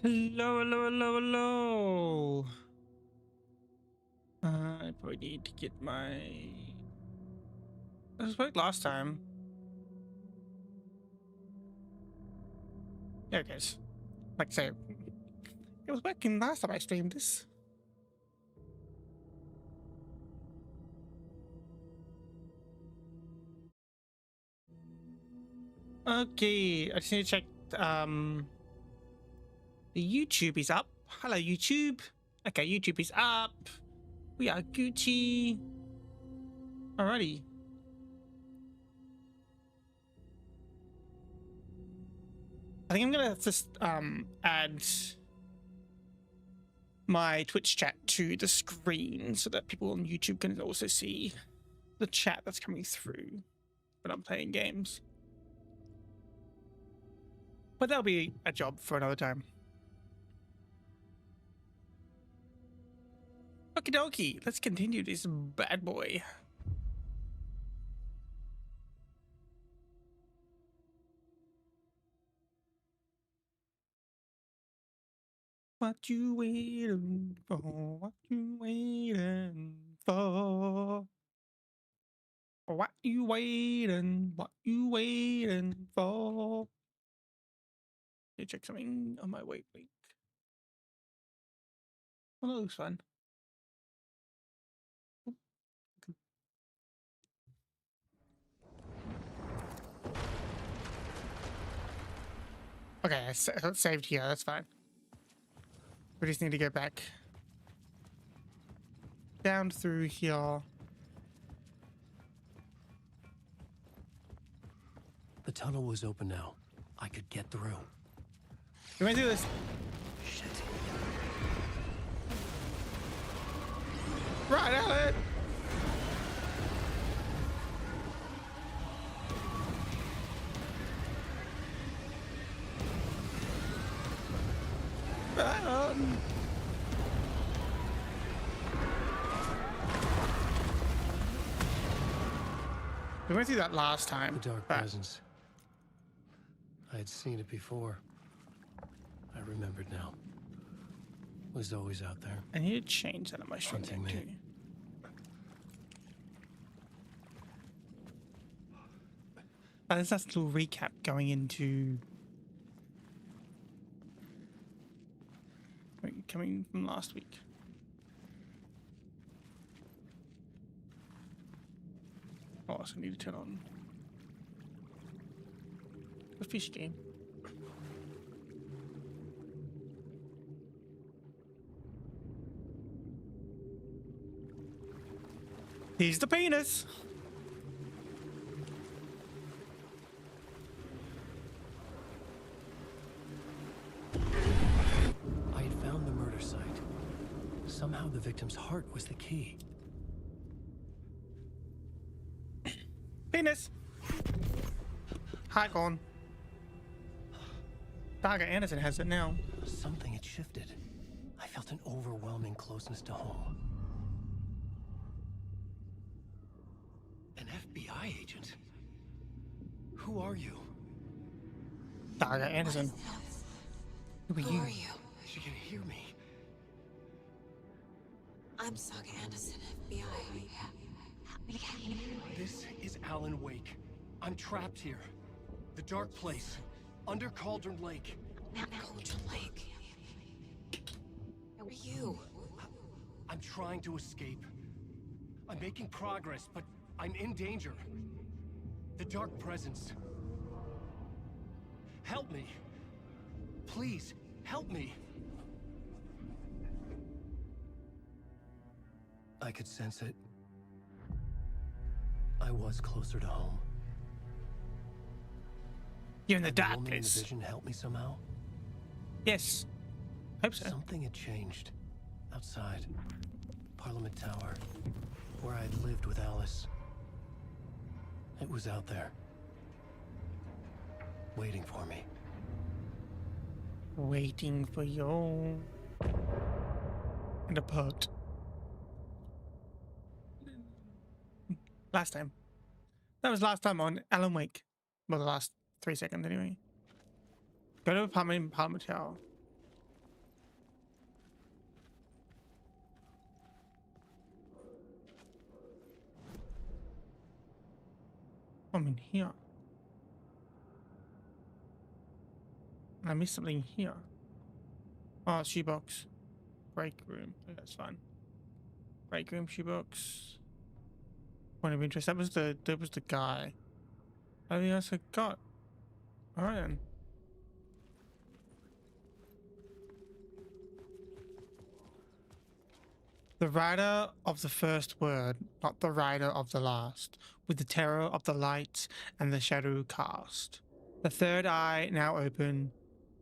Hello, hello, hello, hello. I probably need to get my. This worked last time. Yeah, guys. Like I say, it was working last time I streamed this. Okay, I just need to check. The YouTube is up. Hello, YouTube. Okay, YouTube is up. We are Gucci. Alrighty. I think I'm gonna just add my Twitch chat to the screen so that people on YouTube can also see the chat that's coming through when I'm playing games. But that'll be a job for another time. Okie dokie, let's continue this bad boy. What you waiting for? What you waiting for? What you waiting? What you waiting for? Let me check something on my wait link. Well, that looks fun. Okay, I saved here. That's fine. We just need to go back down through here. The tunnel was open now. I could get through. You want to do this? Shit. Right at it! Right on! We went through that last time. The dark presence. I had seen it before. I remembered now. It was always out there. I need to change that on my stream Hunting too. me. There's that little recap going into coming from last week. Oh, I also need to turn on the fish game. Here's the penis. I had found the murder site. Somehow the victim's heart was the key. Penis. Hot gone. Dogger Anderson has it now. Something had shifted. I felt an overwhelming closeness to home. An FBI agent? Who are you? Dogger Anderson. Who are you? She can hear me. I'm Saga Anderson, FBI. This is Alan Wake. I'm trapped here. The dark place. Under Cauldron Lake. Cauldron Lake. Who are you? I'm trying to escape. I'm making progress, but I'm in danger. The dark presence. Help me. Please, help me. I could sense it. I was closer to home. You're in the Had the dark woman in the place. vision help me somehow? Yes. Hope so. Something had changed. Outside. Parliament Tower. Where I had lived with Alice. It was out there. Waiting for me. Waiting for you. And a pot. Last time. That was last time on Alan Wake. Well, the last 3 seconds anyway. Go to Parliament Tower. I'm in here. I missed something here. Oh, shoebox. Break room. That's fine. Break room, shoebox. Point of interest. That was the guy. Anything else I got? Alright then. The rider of the first word, not the rider of the last, with the terror of the light and the shadow cast. The third eye now open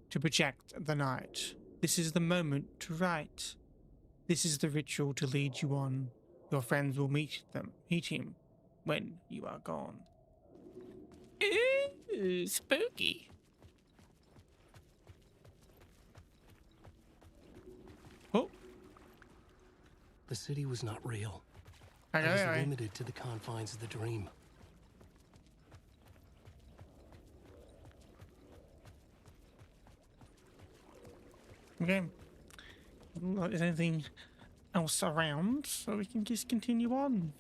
to project the night. This is the moment to write. This is the ritual to lead you on. Your friends will meet him when you are gone. Ooh, spooky. Oh. The city was not real. I I was know. limited to the confines of the dream. Okay. Not there's anything else around, so we can just continue on.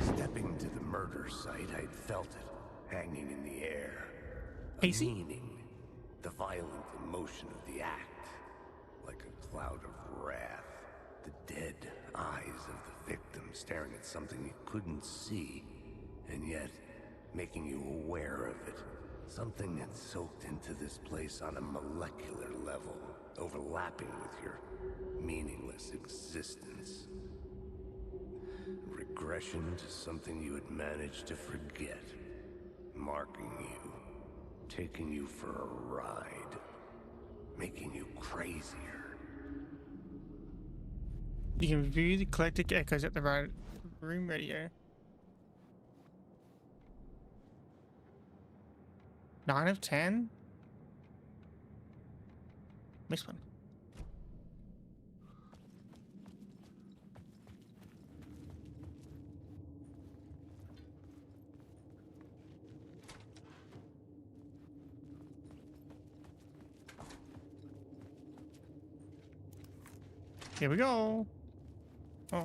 Stepping to the murder site, I'd felt it, hanging in the air. A Pacey? meaning, the violent emotion of the act, like a cloud of wrath. The dead eyes of the victim staring at something you couldn't see, and yet making you aware of it. Something that soaked into this place on a molecular level, overlapping with your meaningless existence. Regression to something you had managed to forget, marking you, taking you for a ride, making you crazier. You can view the eclectic echoes at the right room radio. 9 of 10? Missed one. Here we go. Oh.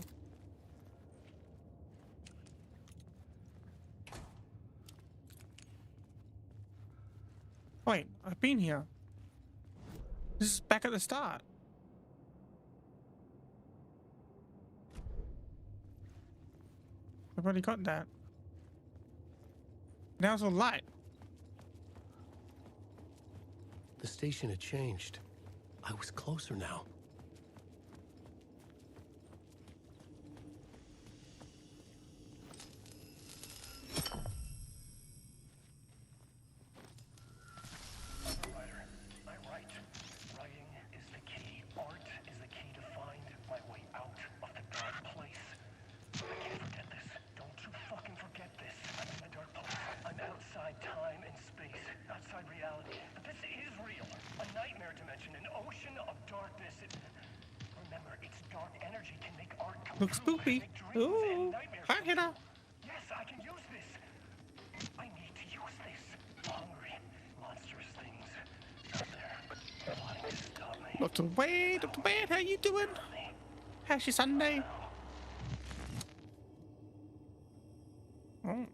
Wait, I've been here. This is back at the start. I've already got that. Now it's all light. The station had changed. I was closer now. Looks spoopy. Ooh, hot hitter. Yes, I can use this. I need to use this. Hungry, monstrous things out there plotting to stop me. Dr. Wade, Dr. Wade, how you doing? How's your Sunday? Oh.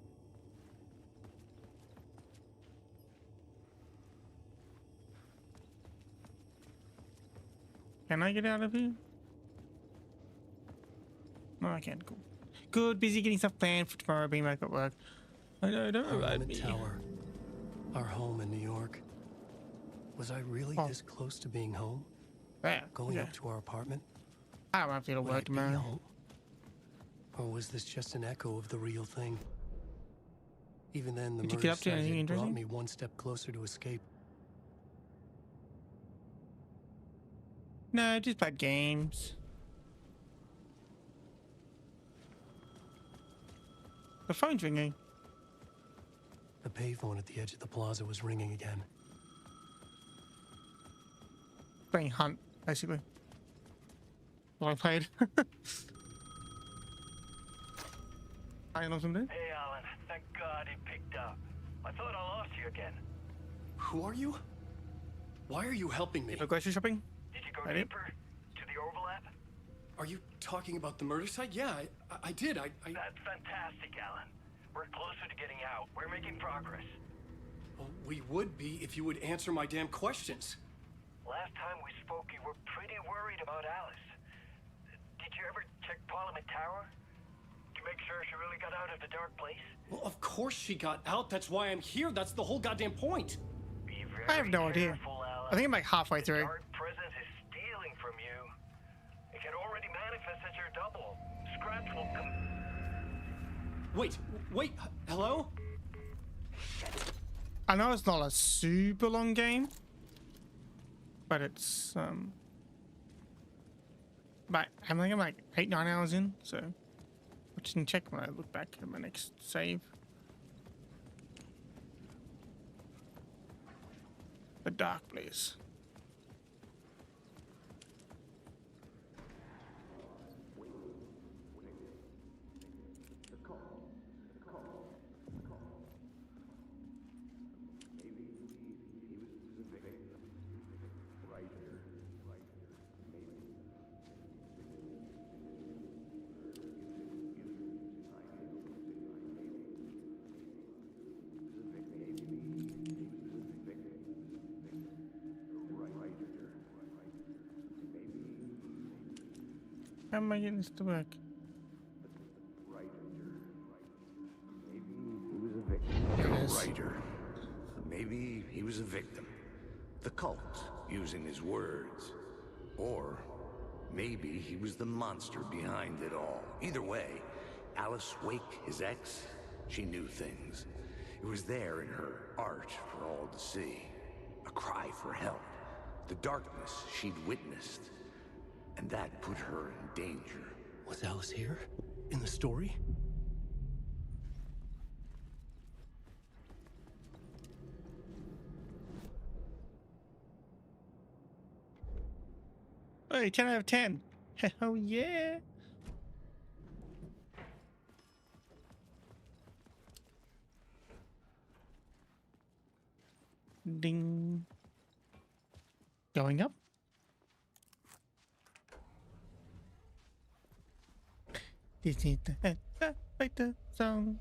Can I get out of here? No, I can't. Cool. Good. Busy getting stuff planned for tomorrow. Being back at work. I know. Don't remind Parliament me. Tower, our home in New York. Was I really this close to being home? Yeah. Going yeah. up to our apartment? I don't have to go to Would I work be tomorrow. home? Or was this just an echo of the real thing? Even then, the Did you murder get up to site anything had brought interesting? me one step closer to escape. No, just played games. The phone's ringing. The payphone at the edge of the plaza was ringing again. Playing Hunt, basically. What I played. I know something. Hey, Alan. Thank God it picked up. I thought I lost you again. Who are you? Why are you helping me? For grocery shopping? Did you go I did. deeper to the overlap? Are you talking about the murder site? Yeah, I did. That's fantastic, Alan. We're closer to getting out. We're making progress. Well, we would be if you would answer my damn questions. Last time we spoke, you were pretty worried about Alice. Did you ever check Parliament Tower? To make sure she really got out of the dark place? Well, of course she got out. That's why I'm here. That's the whole goddamn point. Be very I have no idea. careful, Alan. I think I'm like halfway The through. dark presence is stealing from you. It can already manifest as your double. Scratch will come. Wait, hello? I know it's not a super long game, but it's but I think I'm like 8-9 hours in, so I can check when I look back at my next save. The dark place. How am I getting this to work? There it is. Writer. Maybe he was a victim. The cult, using his words. Or maybe he was the monster behind it all. Either way, Alice Wake, his ex, she knew things. It was there in her art for all to see. A cry for help. The darkness she'd witnessed. And that put her in danger. Was Alice here? In the story? Hey, 10 out of 10. Hell yeah. Ding. Going up. This is the elevator song.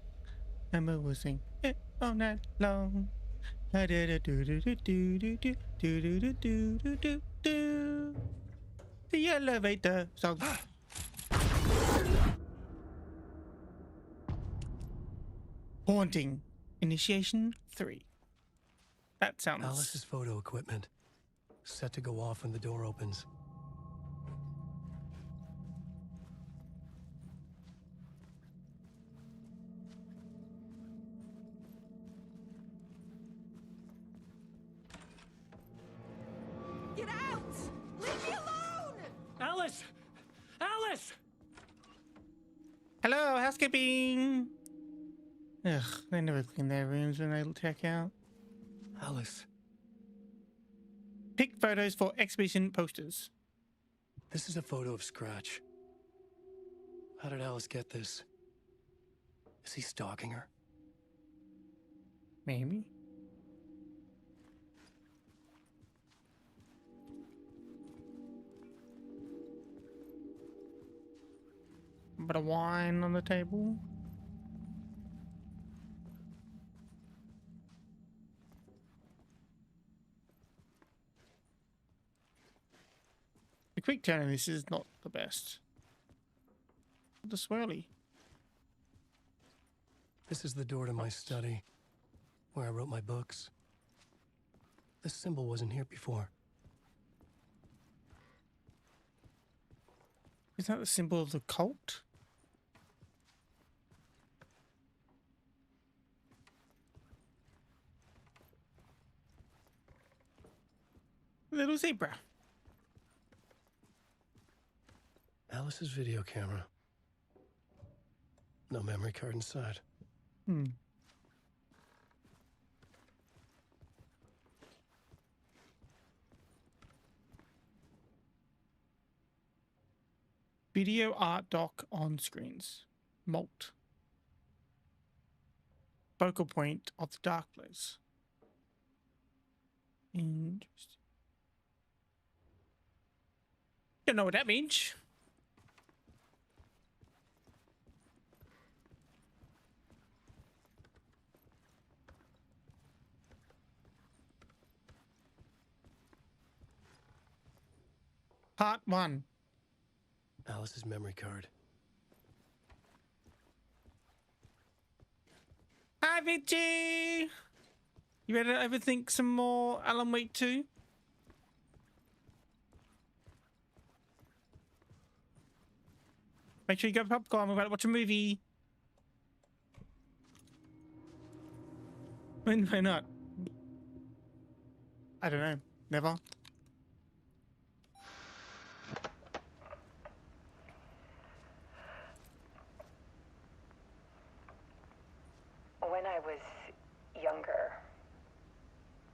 Emma will sing it all night long. Do do do do do do do do do do do do do do. The elevator song. Haunting. Initiation 3. That sounds. Alice's photo equipment. Set to go off when the door opens. Get out! Leave me alone! Alice! Alice! Hello, housekeeping. Ugh, they never clean their rooms when they check out. Alice. Pick photos for exhibition posters. This is a photo of Scratch. How did Alice get this? Is he stalking her? Maybe. A bit of wine on the table. The quick turn of this is not the best. The swirly. This is the door to my study, where I wrote my books. This symbol wasn't here before. Is that the symbol of the cult? Little zebra. Alice's video camera. No memory card inside. Video art doc on screens. Molt. Focal point of the dark place. Interesting. Don't know what that means. Part 1. Alice's memory card. Hi, Vicky! You ready to overthink some more Alan Wake 2? Make sure you grab popcorn. We're about to watch a movie. Why not? I don't know. Never. When I was younger,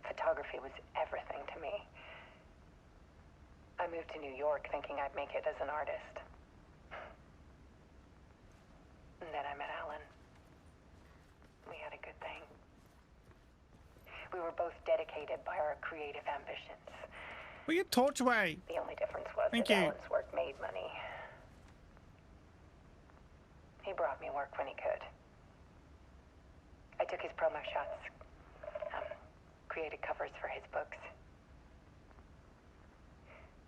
photography was everything to me. I moved to New York thinking I'd make it as an artist. And then I met Alan. We had a good thing. We were both dedicated by our creative ambitions. Will you torch away? The only difference was Thank that you. Alan's work made money. He brought me work when he could. I took his promo shots, created covers for his books.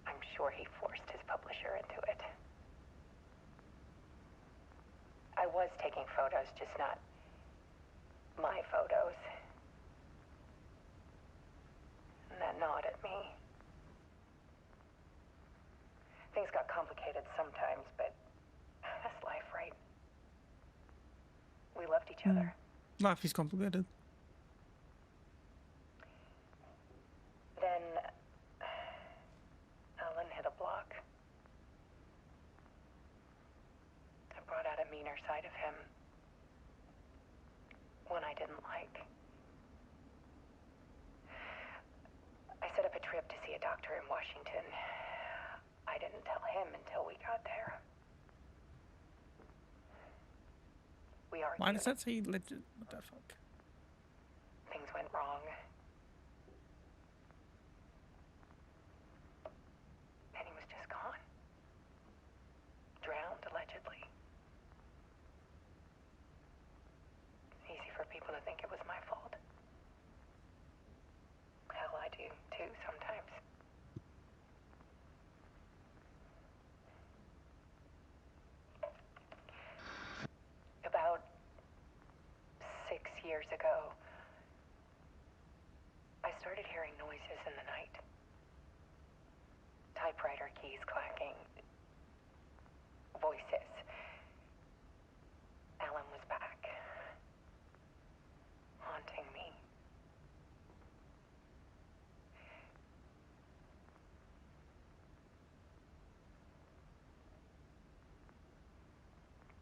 I'm sure he forced his publisher into it. I was taking photos, just not my photos. And that gnawed at me. Things got complicated sometimes, but that's life, right? We loved each other. Life is complicated. Then Alan hit a block. I brought out a meaner side of him. One I didn't like. I set up a trip to see a doctor in Washington. I didn't tell him until we got there. We argued. Why does that say legend? What the fuck? Things went wrong. And he was just gone. Drowned, allegedly. Easy for people to think it was my fault. Hell, I do, too, sometimes. About 6 years ago, I started hearing noises in the night. Typewriter keys clacking. Voices. Alan was back. Haunting me.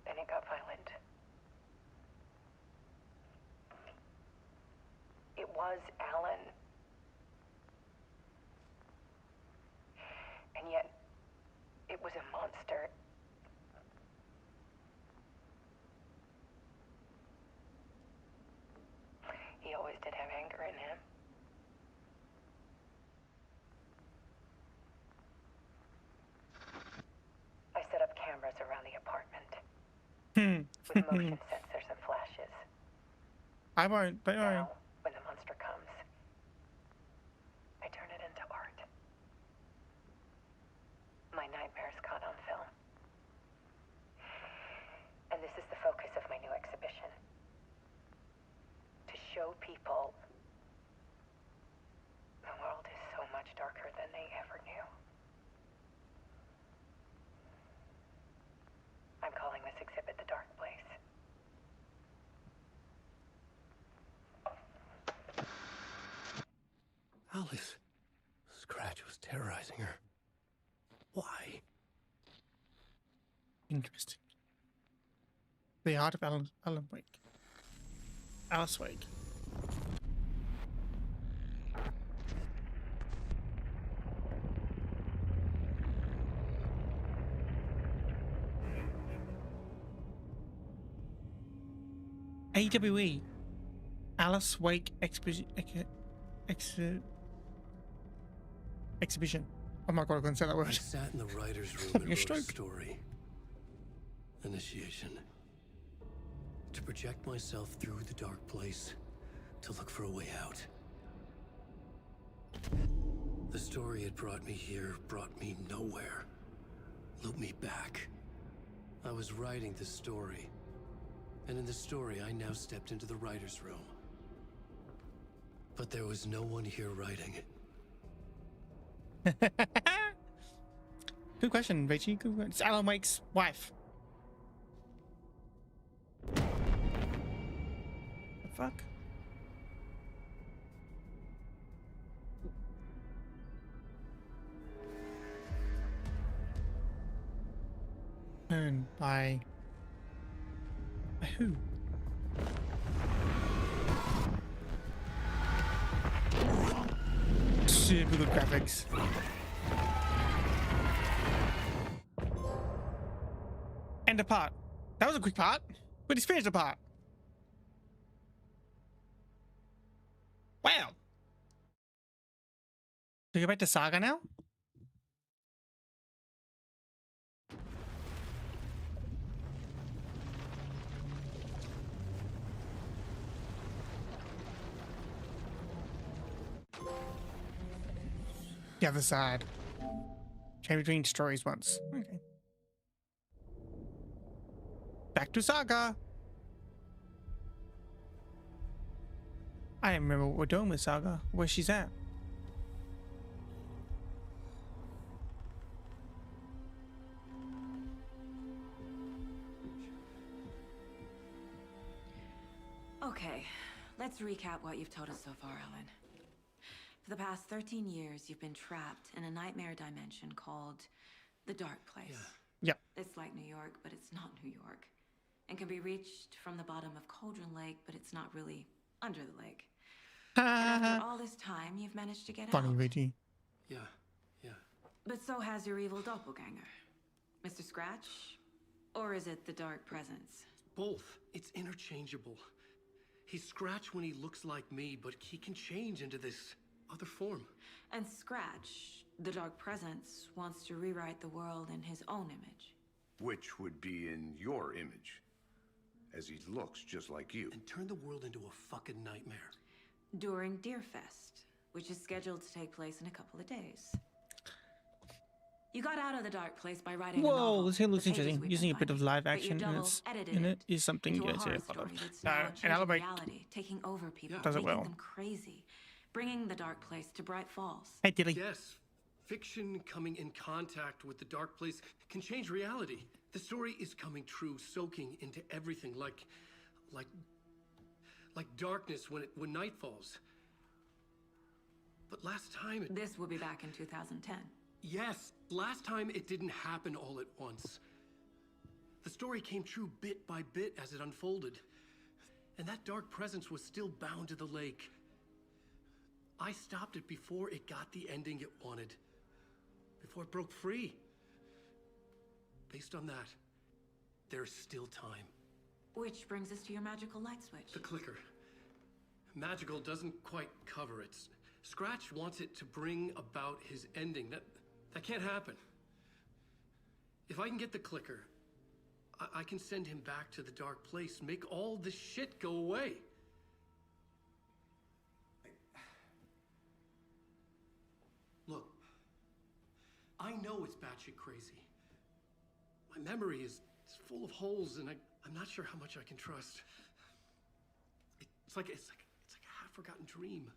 Then it got violent. It was Alan. And yet, it was a monster. He always did have anger in him. I set up cameras around the apartment with motion sensors and flashes. I won't. Don't worry. Now, when the monster comes, I turn it into art. My nightmares caught on film. And this is the focus of my new exhibition. To show people the world is so much darker than they ever knew. I'm calling this exhibit The Dark Place. Alice. Scratch was terrorizing her. Why? Interesting. The art of Alan Wake. Alice Wake. AWE. Alice Wake exhibition. Oh my god, I couldn't say that I word. sat in the writer's room Having and a wrote a stroke. story. Initiation. To project myself through the dark place, to look for a way out. The story had brought me here, brought me nowhere. Looped me back. I was writing the story. And in the story, I now stepped into the writer's room. But there was no one here writing. Good question, Rachie. Good question. It's Alan Wake's wife. The fuck? Owned by who? Super good graphics. End of part. That was a quick part, but it's finished the part. Wow. Do we go back to Saga now? The other side. Change between stories once. Okay. Back to Saga. I don't remember what we're doing with Saga. Where she's at. Okay, let's recap what you've told us so far, Ellen. For the past 13 years, you've been trapped in a nightmare dimension called the Dark Place. Yep. It's like New York, but it's not New York. And can be reached from the bottom of Cauldron Lake, but it's not really under the lake. And after all this time, you've managed to get Funny, out. Reggie. Yeah. But so has your evil doppelganger. Mr. Scratch? Or is it the Dark Presence? Both. It's interchangeable. He's Scratch when he looks like me, but he can change into this other form. And Scratch, the Dark Presence, wants to rewrite the world in his own image. Which would be in your image, as he looks just like you. And turn the world into a fucking nightmare. During Deerfest, which is scheduled to take place in a couple of days. You got out of the Dark Place by writing a Whoa, novel, this game looks The Pages interesting. We've Using a Been bit of Finding, live but you action double-edited in it is something into a good to horror follow. story that's now And changing Alan Wake reality, taking over people, does it making well. them crazy, bringing the Dark Place to Bright Falls. Hey, Dilly. Yes, fiction coming in contact with the dark place can change reality. The story is coming true, soaking into everything like darkness when night falls. But last time it... This will be back in 2010. Yes, last time it didn't happen all at once. The story came true bit by bit as it unfolded. And that dark presence was still bound to the lake. I stopped it before it got the ending it wanted. Before it broke free. Based on that, there's still time. Which brings us to your magical light switch. The clicker. Magical doesn't quite cover it. Scratch wants it to bring about his ending. That can't happen. If I can get the clicker, I can send him back to the dark place, make all this shit go away. Look, I know it's batshit crazy. My memory is full of holes, and I'm not sure how much I can trust. It's like a half-forgotten dream.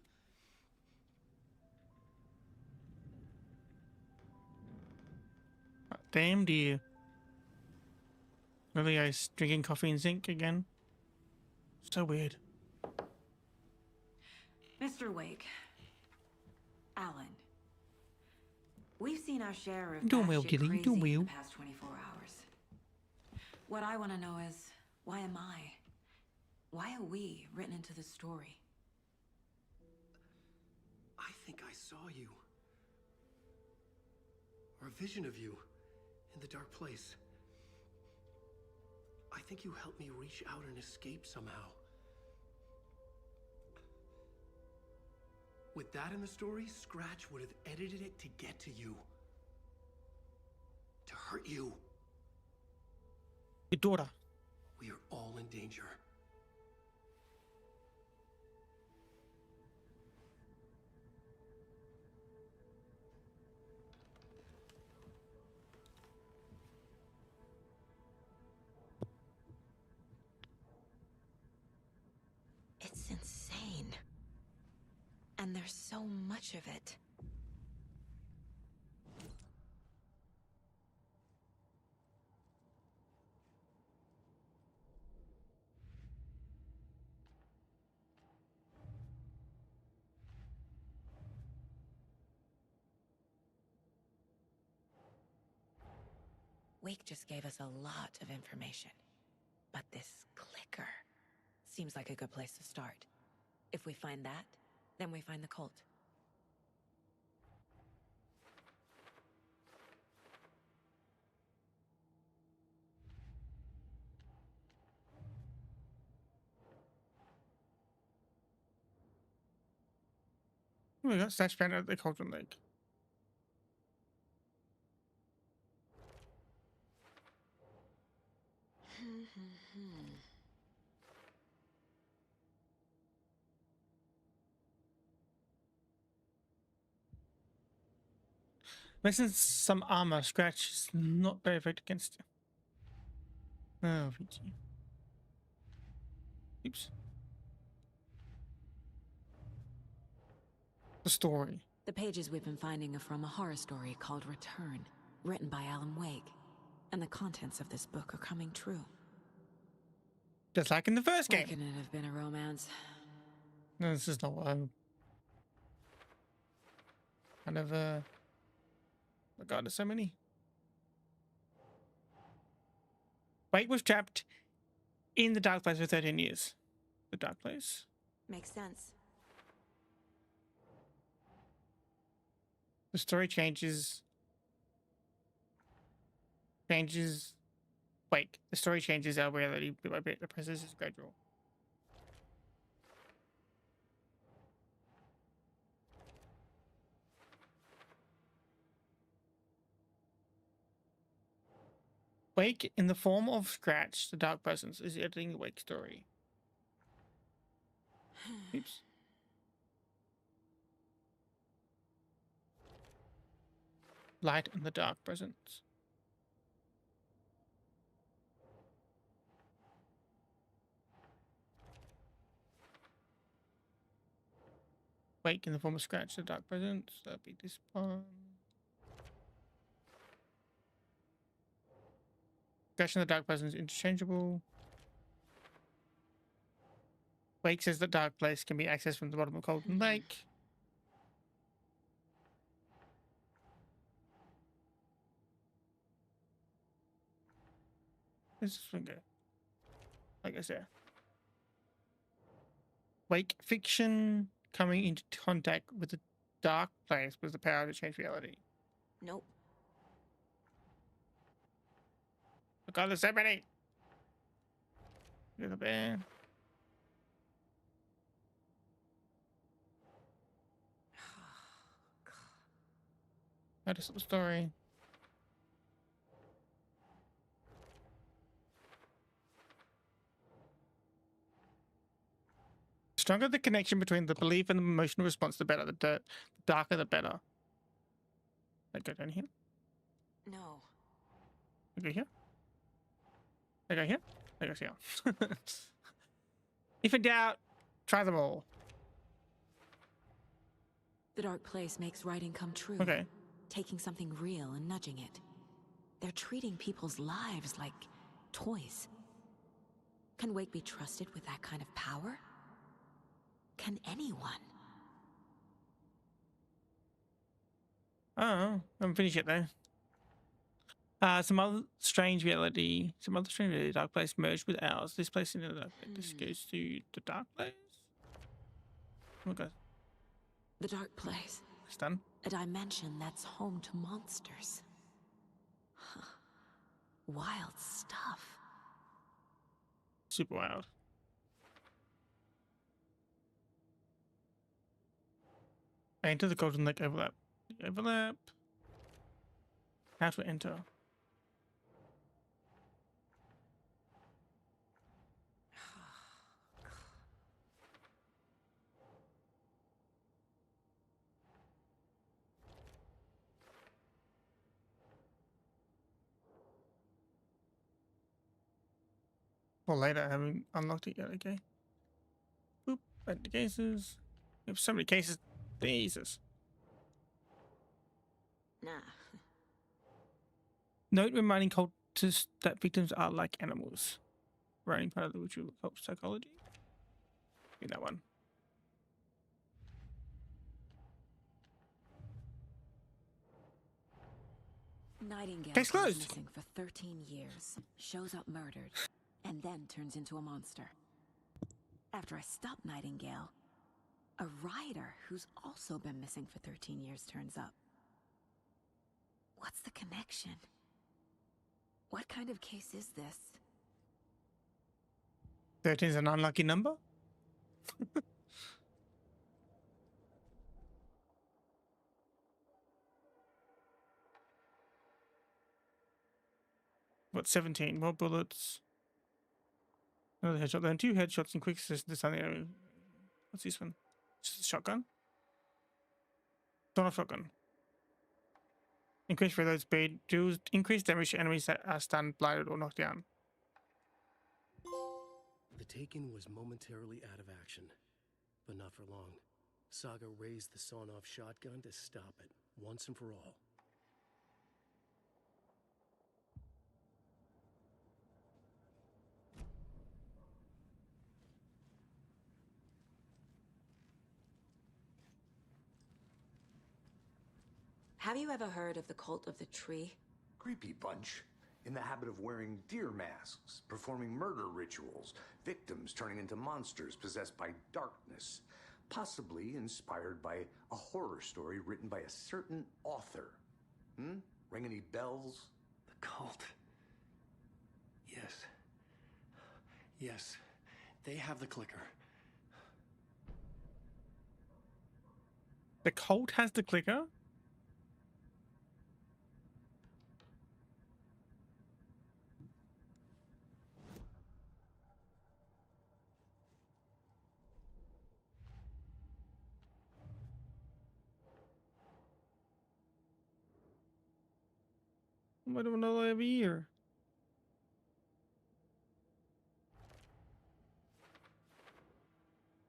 Damn dear. Really, I was drinking coffee and zinc again. So weird. Mr. Wake. Alan. We've seen our share of Doing well, batshit Gilly, crazy doing in well. the past 24 hours. What I want to know is, why am I? Why are we written into the story? I think I saw you. Or a vision of you in the dark place. I think you helped me reach out and escape somehow. With that in the story, Scratch would have edited it to get to you. To hurt you. Your daughter. We are all in danger. It's insane. And there's so much of it. Wake just gave us a lot of information. But this clicker seems like a good place to start. If we find that, then we find the cult. Oh, we got Slash Banner at the Cauldron Lake. Missing some armor. Scratch is not very effective against you. Oh, VG. Oops. The story. The pages we've been finding are from a horror story called Return, written by Alan Wake. And the contents of this book are coming true. Just like in the first Why game. couldn't it have been a romance? No, this is not what I'm... kind of, oh god, there's so many. Wake was trapped in the dark place for 13 years. The dark place. Makes sense. The story changes. Wake. The story changes our reality bit by bit. The process is gradual. Wake, in the form of Scratch, the Dark Presence, is editing the Wake story. Oops. Light and the Dark Presence. Wake in the form of Scratch, the Dark Presence. That'll be this one. Scratch and the Dark Presence interchangeable. Wake says that Dark Place can be accessed from the bottom of Golden Lake. Where's this one go? I guess there. Wake fiction coming into contact with the Dark Place with the power to change reality. Nope. Oh god, there's so many! Look at there. Notice the story. The stronger the connection between the belief and the emotional response, the better. The darker, the better. I go down here. No. I go here. I go here. I go here. If in doubt, try them all. The dark place makes writing come true. Okay. Taking something real and nudging it. They're treating people's lives like toys. Can Wake be trusted with that kind of power? Can anyone? Oh, I haven't finished yet though. Some other strange reality. Dark place merged with ours. This place in the dark place. This goes to the dark place. Oh god. The dark place. It's done. A dimension that's home to monsters. Huh. Wild stuff. Super wild. Enter the Golden Lake overlap. Overlap. How to enter. Well, later, I haven't unlocked it yet. Okay. Boop. Add the cases. We have so many cases. Jesus. Nah. Note reminding cultists that victims are like animals. Writing part of the ritual helps psychology. In that one. Nightingale Case goes closed. missing for 13 years, shows up murdered, and then turns into a monster. After I stop Nightingale, a rider who's also been missing for 13 years turns up. What's the connection? What kind of case is this? 13 is an unlucky number? What, 17? More bullets. Another headshot. Then 2 headshots and quick assist this on the enemy. What's this one? Just a shotgun? Not a shotgun. Increase reload speed. Deals increased damage to enemies that are stunned, blinded, or knocked down. The Taken was momentarily out of action, but not for long. Saga raised the sawn-off shotgun to stop it, once and for all. Have you ever heard of the Cult of the Tree? Creepy bunch. In the habit of wearing deer masks, performing murder rituals, victims turning into monsters possessed by darkness, possibly inspired by a horror story written by a certain author. Ring any bells? The cult. Yes. Yes. They have the clicker. The cult has the clicker? I don't know every year.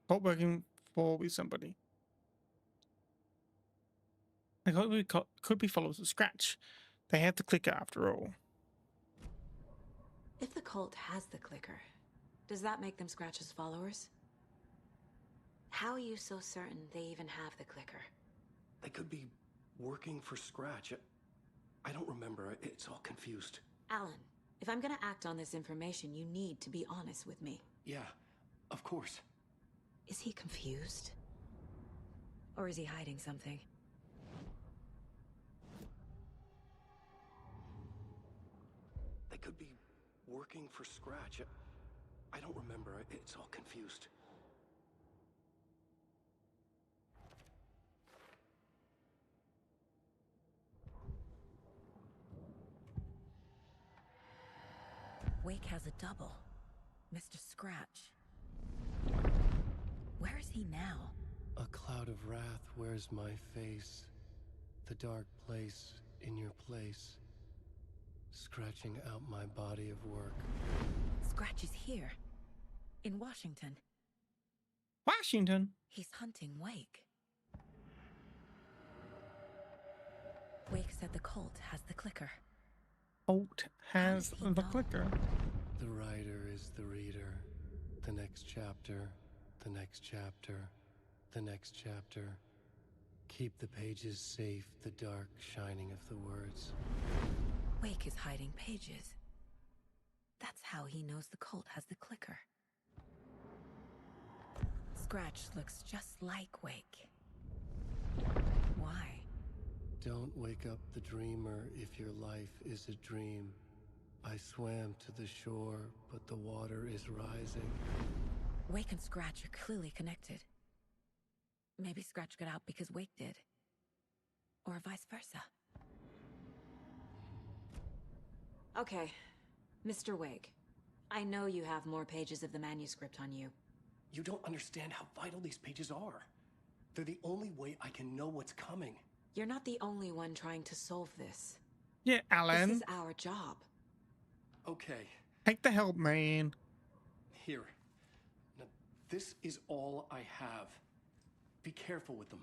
Cult working for with somebody. I hope we could be followers of Scratch. They have the clicker after all. If the cult has the clicker, does that make them Scratch's followers? How are you so certain they even have the clicker? They could be working for Scratch. I don't remember. It's all confused. Alan, if I'm gonna act on this information, you need to be honest with me. Yeah, of course. Is he confused? Or is he hiding something? They could be working for Scratch. I don't remember. It's all confused. Wake has a double. Mr. Scratch. Where is he now? A cloud of wrath wears my face. The dark place in your place. Scratching out my body of work. Scratch is here. In Washington. Washington? He's hunting Wake. Wake said the cult has the clicker. Cult has does he the know? clicker. The writer is the reader. The next chapter, the next chapter, the next chapter. Keep the pages safe, the dark shining of the words. Wake is hiding pages. That's how he knows the cult has the clicker. Scratch looks just like Wake. Why? Don't wake up the dreamer if your life is a dream. I swam to the shore, but the water is rising. Wake and Scratch are clearly connected. Maybe Scratch got out because Wake did. Or vice versa. Okay, Mr. Wake. I know you have more pages of the manuscript on you. You don't understand how vital these pages are. They're the only way I can know what's coming. You're not the only one trying to solve this. Yeah, This Alan. is our job. Okay, Take the help, man. here. Now, this is all I have. Be careful with them.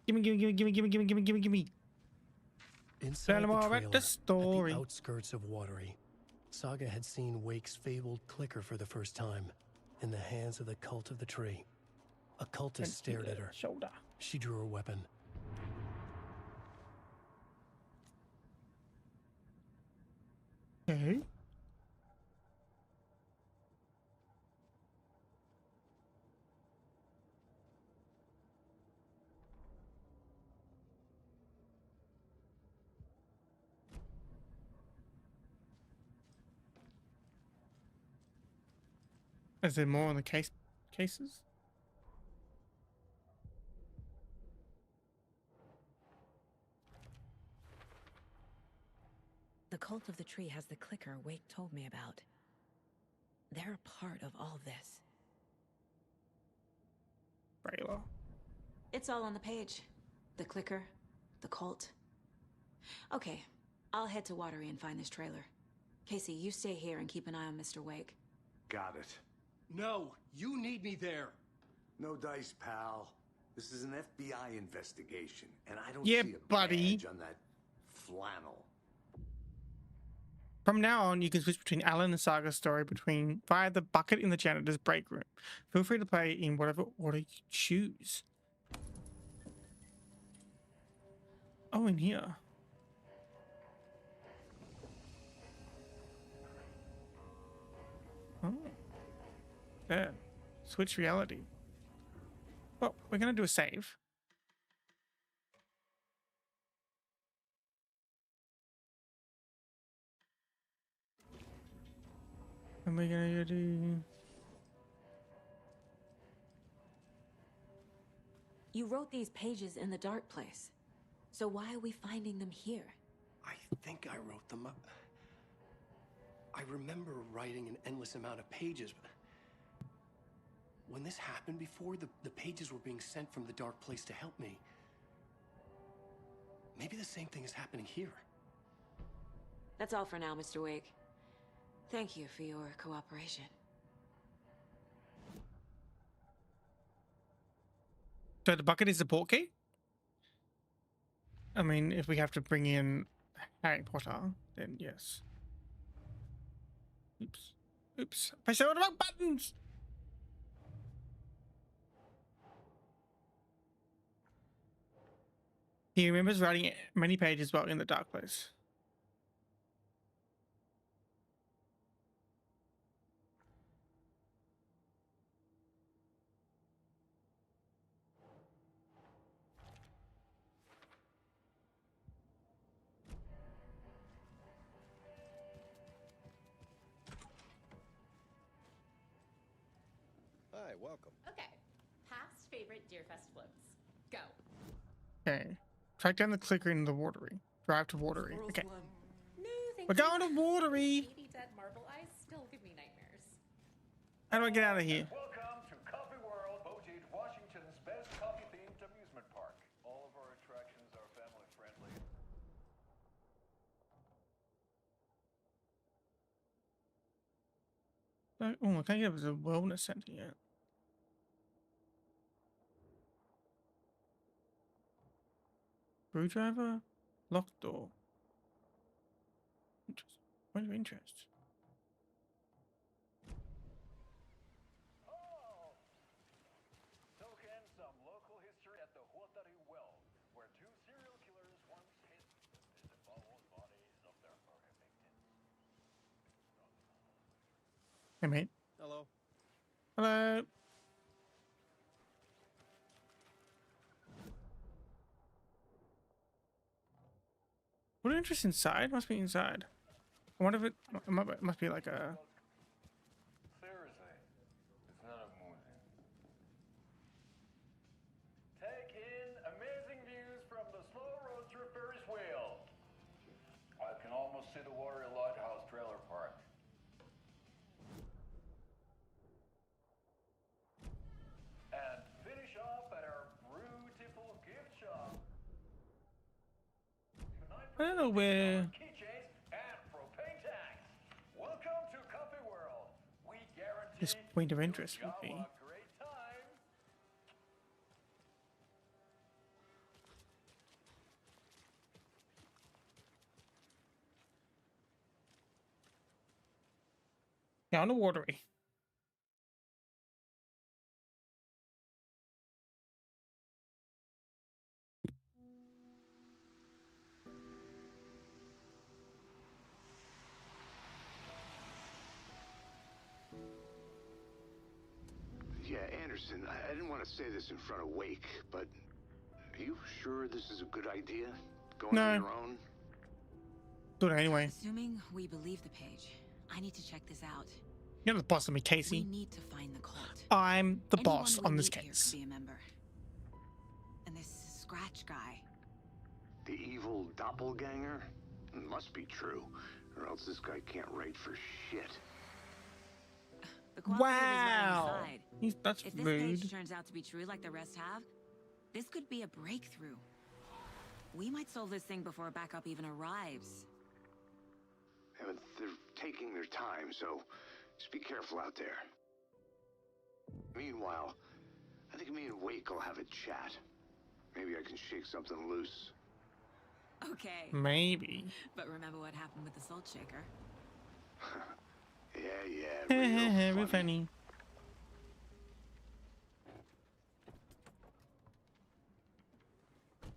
Gimme, gimme, gimme, gimme, gimme, gimme, gimme, gimme, gimme. Inside Tell 'em the all about trailer, the at story. the outskirts of Watery, Saga had seen Wake's fabled clicker for the first time, in the hands of the Cult of the Tree. A cultist stared at her. Shoulder. She drew her weapon. Okay. Is there more on the cases? The Cult of the Tree has the clicker Wake told me about. They're a part of all this. Rayla. It's all on the page. The clicker, the cult. Okay, I'll head to Watery and find this trailer. Casey, you stay here and keep an eye on Mr. Wake. Got it. No, you need me there. No dice, pal. This is an FBI investigation, and I don't Yeah, see a buddy. badge on that flannel. From now on, you can switch between Alan and Saga's story via the bucket in the janitor's break room. Feel free to play in whatever order you choose. Oh, in here. Oh. There. Switch reality. Well, we're going to do a save. And we're going to do... You wrote these pages in the dark place. So why are we finding them here? I think I wrote them up. I remember writing an endless amount of pages, but when this happened before, the pages were being sent from the dark place to help me. Maybe the same thing is happening here. That's all for now, Mr. Wake. Thank you for your cooperation. So the bucket is the port key? I mean, if we have to bring in Harry Potter, then yes. Oops. Oops. I said all the wrong buttons! He remembers writing many pages while in the dark place. Hi, welcome. Okay. Past favorite Deerfest floats. Go. Okay. Track down the clicker in the Watery. Drive to Watery. Squirrels Okay. run. No, thank We're you. going to Watery! 80 dead marble eyes still give me nightmares. How do I get out of here? Welcome to Coffee World, Bojade, Washington's best coffee-themed amusement park. All of our attractions are family-friendly. Oh, I can't get up to the wellness center yet. Screwdriver? Locked door. Interest. Point of interest. Oh! Soak in some local history at the Huatari Well, where two serial killers once hid the devoured bodies of their murder victims. Hey, mate. Hello. Hello. What interest inside? Must be inside. I wonder if it must be like a... Seriously, it's not a movie. I don't know where keychains, and propane tanks. Welcome to Comfy World. We guarantee this point of you'll interest would have be. a great time. Down the watery. Yeah, Anderson, I didn't want to say this in front of Wake, but are you sure this is a good idea? Going on No, your own? do it anyway. Assuming we believe the page, I need to check this out. You're the boss of me, We Casey. need to find the cult. I'm the Anyone boss we on this meet here case. could be a member. And this Scratch guy. The evil doppelganger? Must be true, or else this guy can't write for shit. The quality of his Wow, writing aside, that's if this rude. page turns out to be true like the rest have, this could be a breakthrough. We might solve this thing before a backup even arrives. Yeah, but they're taking their time, so just be careful out there. Meanwhile, I think me and Wake will have a chat. Maybe I can shake something loose. Okay, Maybe. but remember what happened with the Salt Shaker? Yeah, real Very funny. funny.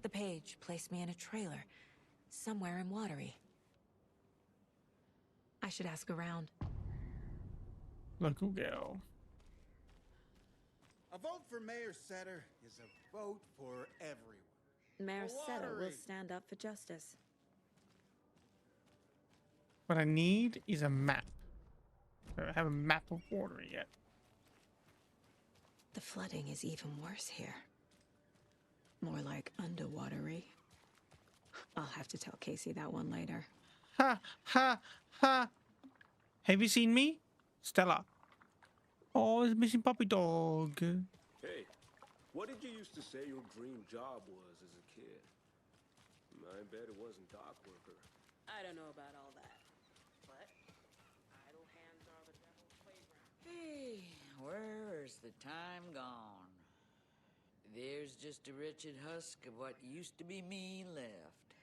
The page placed me in a trailer, somewhere in Watery. I should ask around. Local girl. A vote for Mayor Setter is a vote for everyone. Mayor Setter will Watery. stand up for justice. What I need is a map. I don't have a map of water yet. The flooding is even worse here. More like underwatery. I'll have to tell Casey that one later. Ha ha ha. Have you seen me? Stella. Oh, it's missing puppy dog. Hey, what did you used to say your dream job was as a kid? I bet it wasn't dock worker. I don't know about all that. But idle hands are the devil's playground. Hey, where's the time gone? There's just a wretched husk of what used to be me left.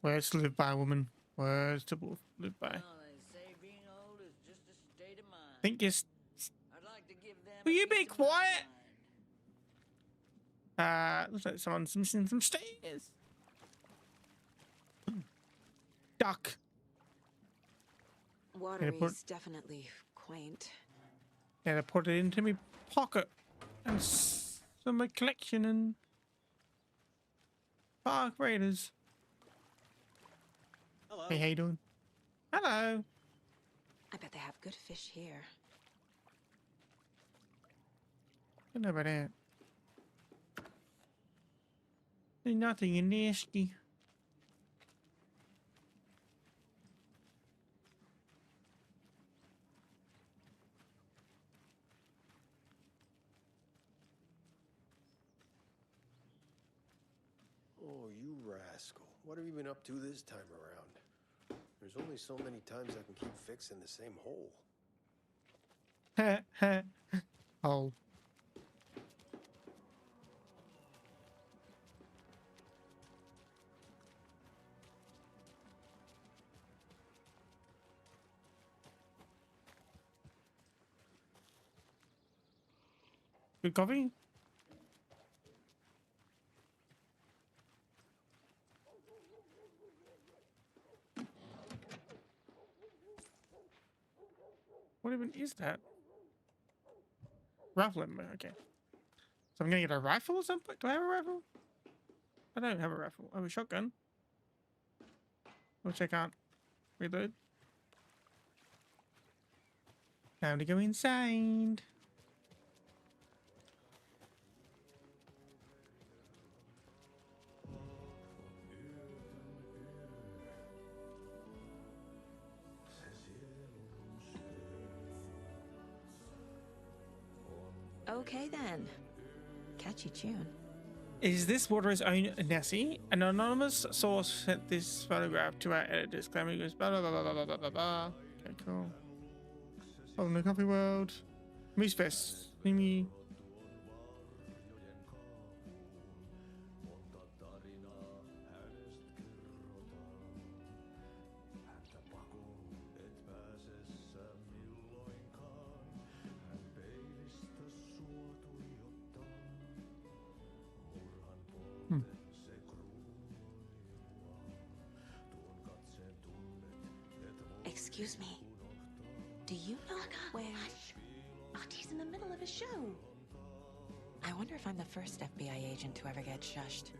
Words to live by, woman. Words to live by. Well, they say being old is just a state of mind. Think it's. I'd like to give them Will a you be piece of my quiet? mind. Looks like someone's missing some stairs. Duck. Watery put- is definitely quaint. Yeah, to put it into my pocket and some my collection and Park Raiders. Hello. Hey, how you doing? Hello. I bet they have good fish here. Don't know about that. There's nothing in nasty. Oh, you rascal. What have you been up to this time around? There's only so many times I can keep fixing the same hole. Oh. Good coffee? What even is that? Rifle ammo, okay. So I'm gonna get a rifle or something? Do I have a rifle? I don't have a rifle. I have a shotgun. Which I can't reload. Time to go inside. Okay then. Catchy tune. Is this Water's own Nessie? An anonymous source sent this photograph to our editors, claiming it was blah blah blah blah blah blah blah blah. Okay, cool. Oh, no coffee world. Moose Fest. Mimi. Excuse me. Do you know where... Hush. Artie's in the middle of a show. I wonder if I'm the first FBI agent to ever get shushed.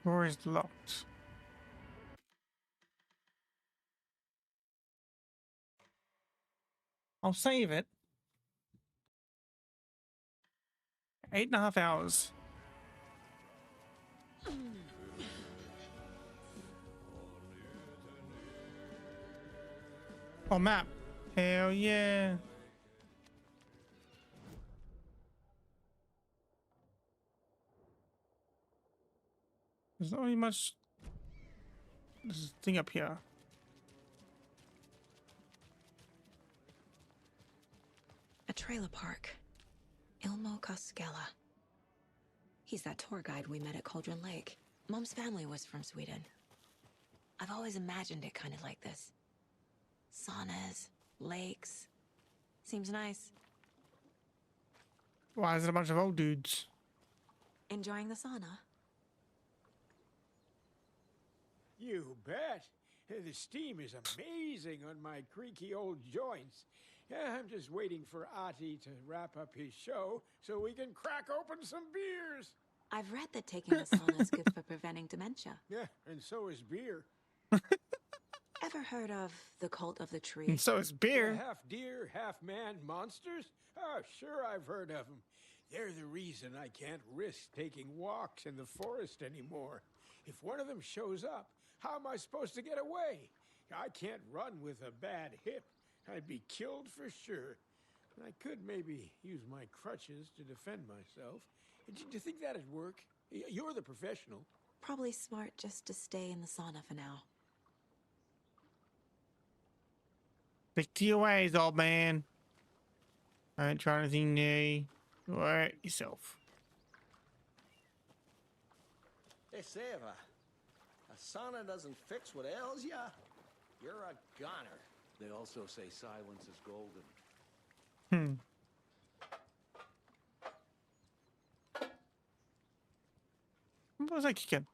Door is locked. I'll save it. 8.5 hours. Oh, map. Hell yeah. There's not really much. There's a thing up here. A trailer park. Ilmo Koskela. He's that tour guide we met at Cauldron Lake. Mom's family was from Sweden. I've always imagined it kind of like this. Saunas, lakes. Seems nice. Why is it a bunch of old dudes? Enjoying the sauna? You bet. The steam is amazing on my creaky old joints. I'm just waiting for Ati to wrap up his show so we can crack open some beers. I've read that taking a sauna is good for preventing dementia. Yeah, and so is beer. Ever heard of the Cult of the Tree? And so is beer. Half deer, half man monsters? Oh, sure, I've heard of them. They're the reason I can't risk taking walks in the forest anymore. If one of them shows up, how am I supposed to get away? I can't run with a bad hip. I'd be killed for sure. I could maybe use my crutches to defend myself. Do you think that'd work? You're the professional. Probably smart just to stay in the sauna for now. Stick to your ways, old man. I ain't trying anything new. Work yourself. Hey, Seva. A sauna doesn't fix what ails ya. You're a goner. They also say silence is golden. What was I kicking?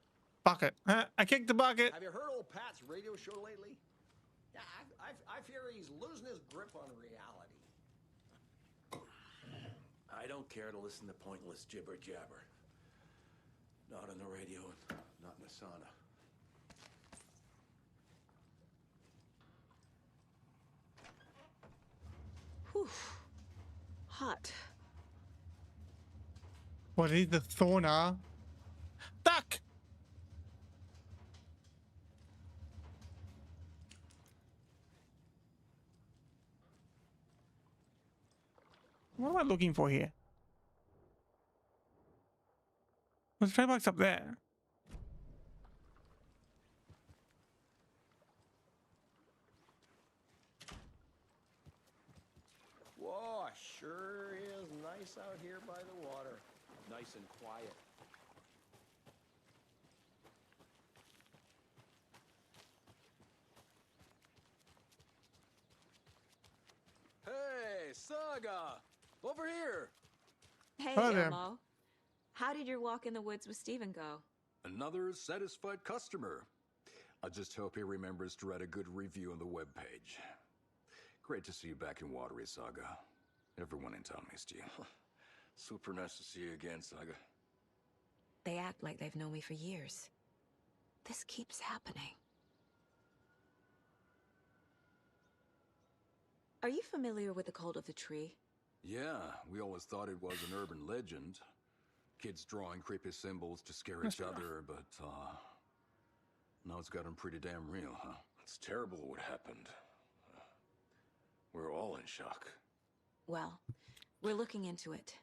Bucket. I kicked the bucket. Have you heard old Pat's radio show lately? Yeah, I fear he's losing his grip on reality. I don't care to listen to pointless jibber jabber. Not on the radio, not in the sauna. Whew. Hot. What is the sauna? Duck! What am I looking for here? There's a trade box up there. Whoa, sure is nice out here by the water. Nice and quiet. Saga! Over here! Hey, Hello there. Ilmo. How did your walk in the woods with Steven go? Another satisfied customer. I just hope he remembers to write a good review on the webpage. Great to see you back in Watery, Saga. Everyone in town missed you. Super nice to see you again, Saga. They act like they've known me for years. This keeps happening. Are you familiar with the Cult of the Tree? Yeah, we always thought it was an urban legend. Kids drawing creepy symbols to scare each other, but, now it's gotten pretty damn real, huh? It's terrible what happened. We're all in shock. Well, we're looking into it.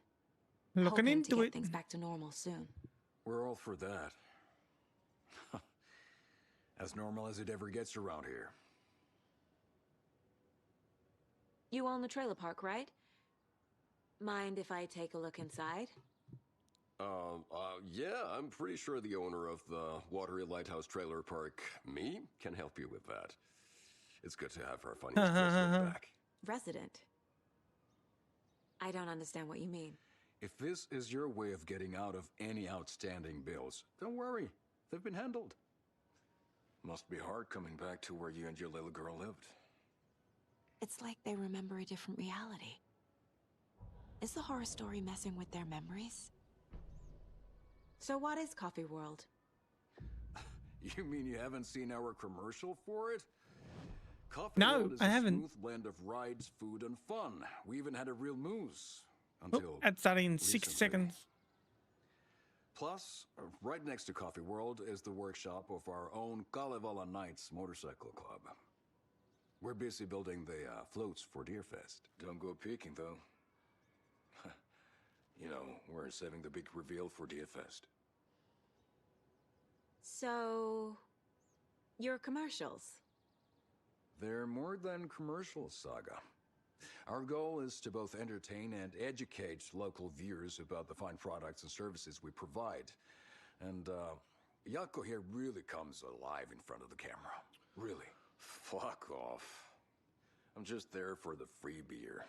Looking Hoping to into get it. things back to normal soon. We're all for that. As normal as it ever gets around here. You own the trailer park, right? Mind if I take a look inside? Yeah, I'm pretty sure the owner of the Watery Lighthouse Trailer Park, me, can help you with that. It's good to have our funniest resident back. Resident? I don't understand what you mean. If this is your way of getting out of any outstanding bills, don't worry. They've been handled. Must be hard coming back to where you and your little girl lived. It's like they remember a different reality. Is the horror story messing with their memories? So what is Coffee World? You mean you haven't seen our commercial for it? Coffee No, World is I a haven't. smooth blend of rides, food, and fun. We even had a real moose. Oh, Until that's starting in 60 recently. seconds. Plus, right next to Coffee World is the workshop of our own Kalevala Knights Motorcycle Club. We're busy building the floats for Deerfest. Don't go peeking, though. You know, we're saving the big reveal for Deerfest. So... your commercials? They're more than commercials, Saga. Our goal is to both entertain and educate local viewers about the fine products and services we provide. And, Yako here really comes alive in front of the camera. Really. Fuck off. I'm just there for the free beer.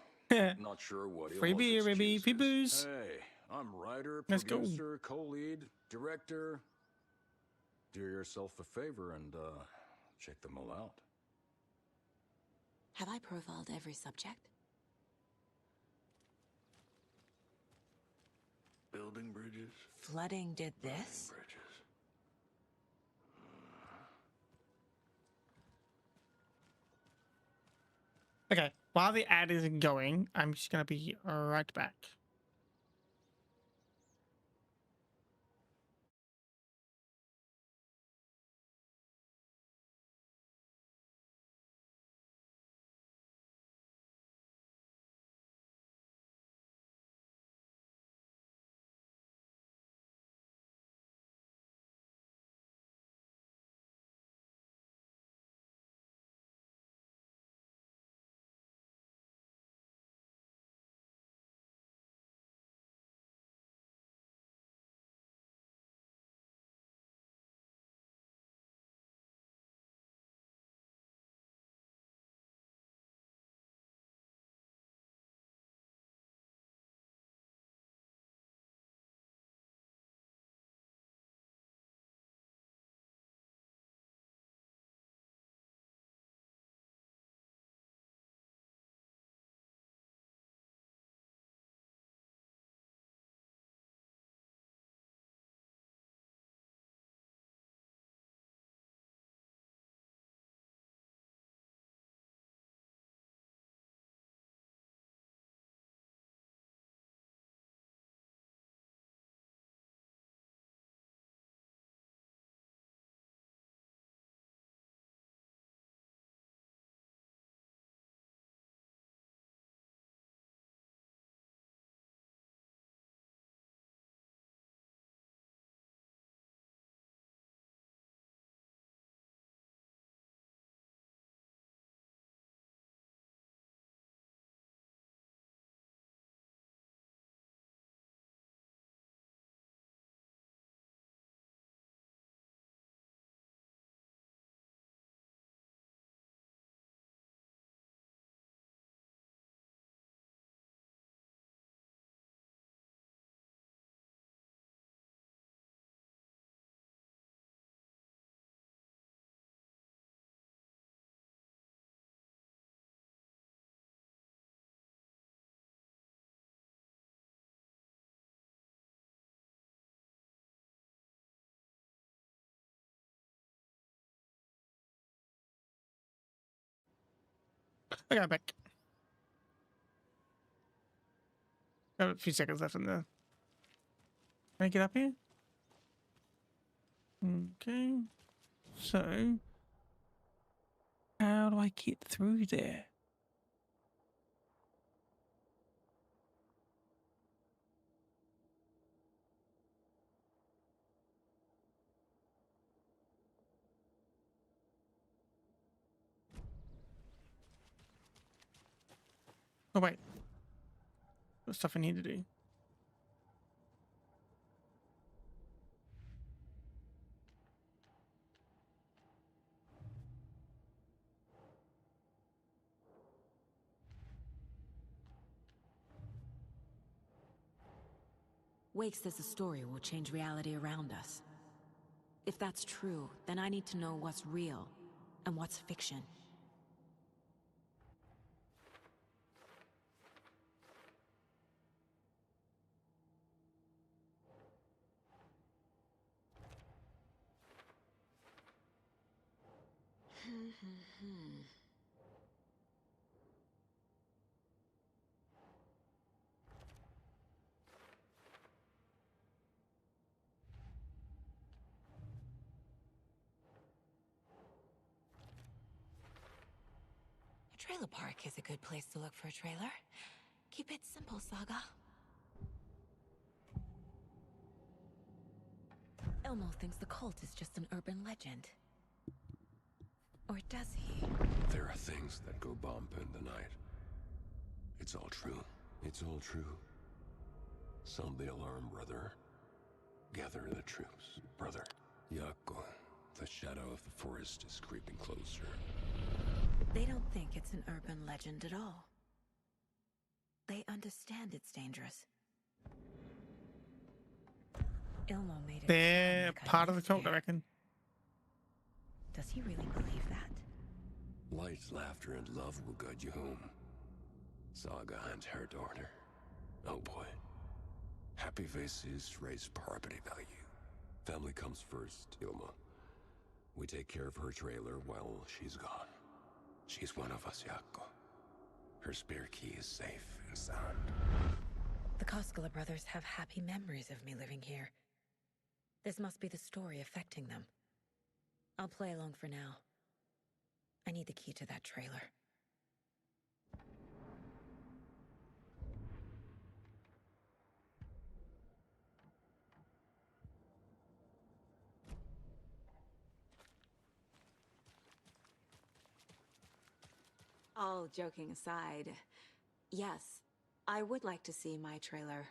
Not sure what Free beer, baby. Free booze. Hey, I'm writer, Let's go. producer, co-lead, director. Do yourself a favor and, check them all out. Have I profiled every subject? Building bridges? Flooding did this? Bridges. Okay, while the ad isn't going, I'm just gonna be right back. Okay, I'm back. Got a few seconds left in there. Can I get up here? Okay. So, how do I get through there? Oh wait, there's stuff I need to do. Wake says the story will change reality around us. If that's true, then I need to know what's real and what's fiction. A trailer park is a good place to look for a trailer. Keep it simple, Saga. Elmo thinks the cult is just an urban legend. Or does he? There are things that go bump in the night. It's all true. It's all true. Sound the alarm, brother. Gather the troops, brother. Yako, the shadow of the forest is creeping closer. They don't think it's an urban legend at all. They understand it's dangerous. Ilmo made it. They're part of the cult, I reckon. Does he really believe that? Light, laughter, and love will guide you home. Saga and her daughter. Oh boy. Happy faces raise property value. Family comes first, Ilma. We take care of her trailer while she's gone. She's one of us, Yako. Her spare key is safe and sound. The Koskela brothers have happy memories of me living here. This must be the story affecting them. I'll play along for now. I need the key to that trailer. All joking aside, yes, I would like to see my trailer.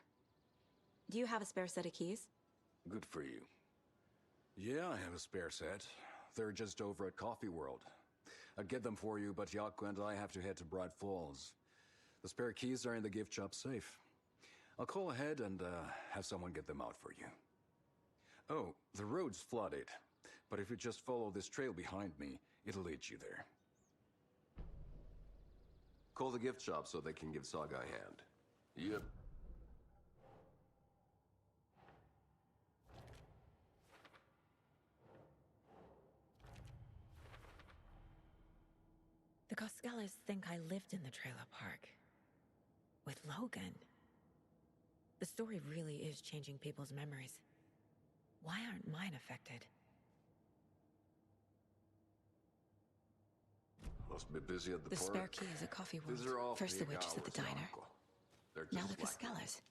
Do you have a spare set of keys? Good for you. Yeah, I have a spare set. They're just over at Coffee World. I'd get them for you, but Yako and I have to head to Bright Falls. The spare keys are in the gift shop safe. I'll call ahead and have someone get them out for you. Oh, the road's flooded, but if you just follow this trail behind me, it'll lead you there. Call the gift shop so they can give Saga a hand. Yep. The Koskelas think I lived in the trailer park. With Logan. The story really is changing people's memories. Why aren't mine affected? Must be busy at the The park. spare key is at Coffee World. These are all First the peak witches at the hours, diner. Yako. They're Now just the like Koskelas.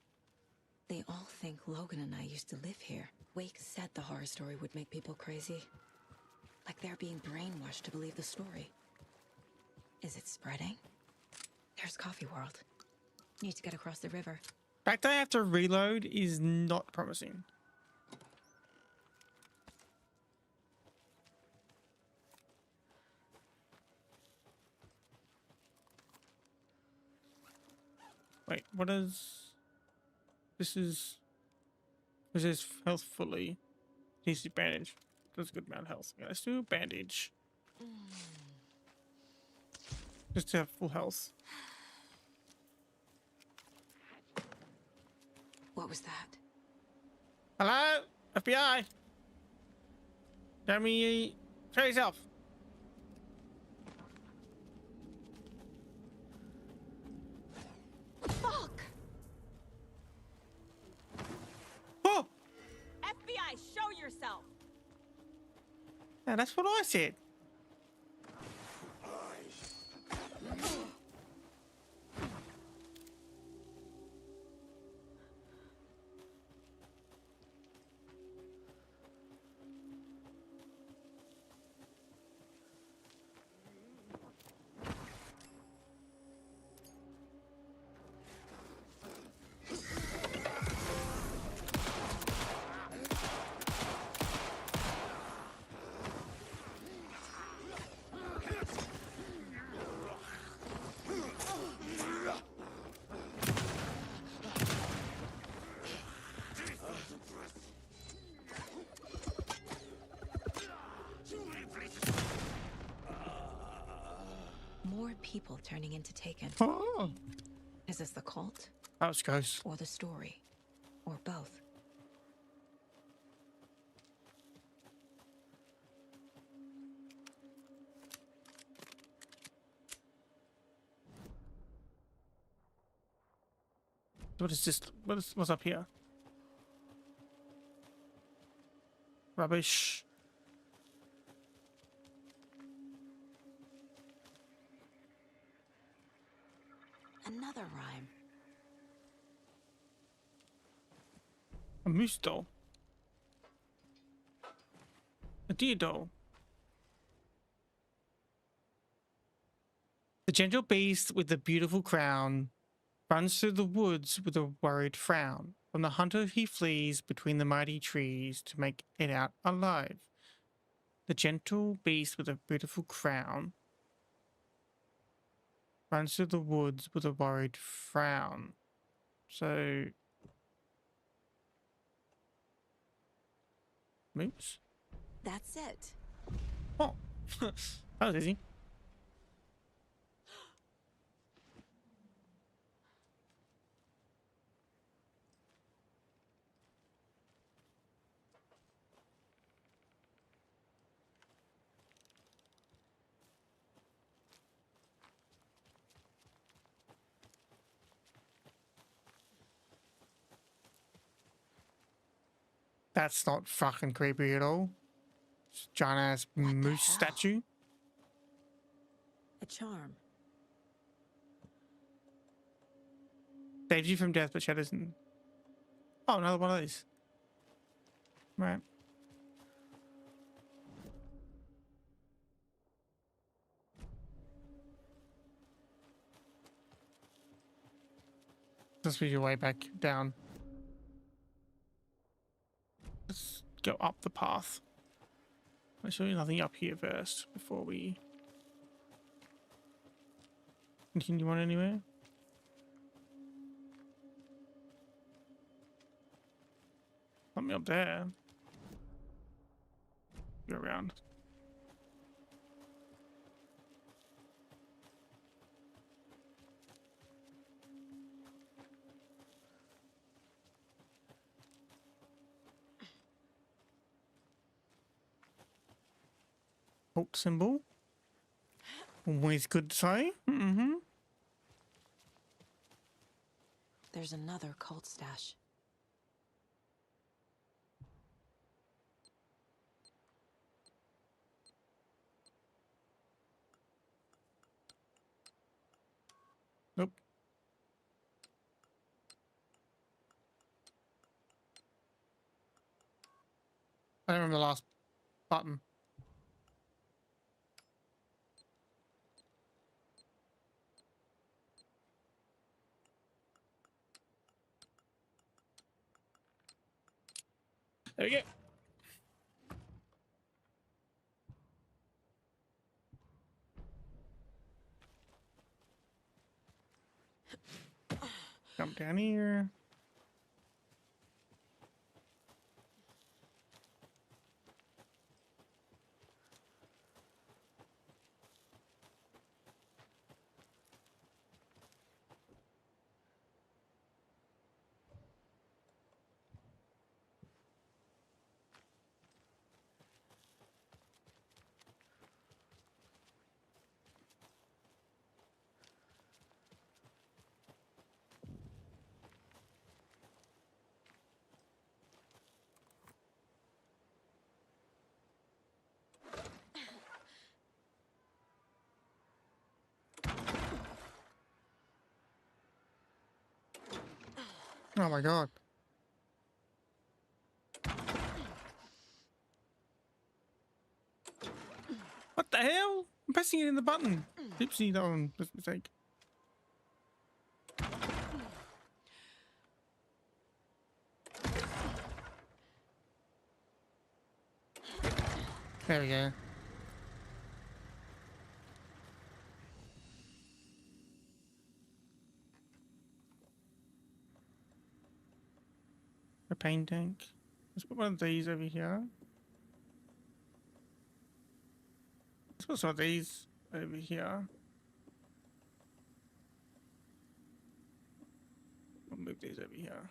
They all think Logan and I used to live here. Wake said the horror story would make people crazy. Like they're being brainwashed to believe the story. Is it spreading? There's Coffee World. Need to get across the river. The fact that I have to reload is not promising. Wait, what is... This is health fully. Needs to bandage. That's a good amount of health. Okay, let's do bandage. Just to have full health. What was that? Hello? FBI? Tell me... Show yourself. Yeah, that's what I said. More people turning into Taken. Oh, Is this the cult? that was close. Or the story? Or both? What is this? What's up here? Rubbish. Another rhyme. A moose doll. A deer doll. The gentle beast with the beautiful crown runs through the woods with a worried frown. From the hunter he flees between the mighty trees to make it out alive. The gentle beast with a beautiful crown runs through the woods with a worried frown. So, moose? That's it. Oh, that was easy. That's not fucking creepy at all. It's a giant ass moose statue. A charm. Saves you from death, but shadows and... Oh, another one of these. Right. This be your way back down. Let's go up the path. Make sure there's nothing up here first before we continue on anywhere. Something up there. Go around. Alt symbol. Always good to say. Mm-hmm. There's another cult stash. Nope. I don't remember the last button. There we go. Jump down here. Oh my god. What the hell? I'm pressing it in the button. Oopsie, that one was a mistake. There we go. A paint tank. Let's put one of these over here. Let's put some of these over here. I'll move these over here.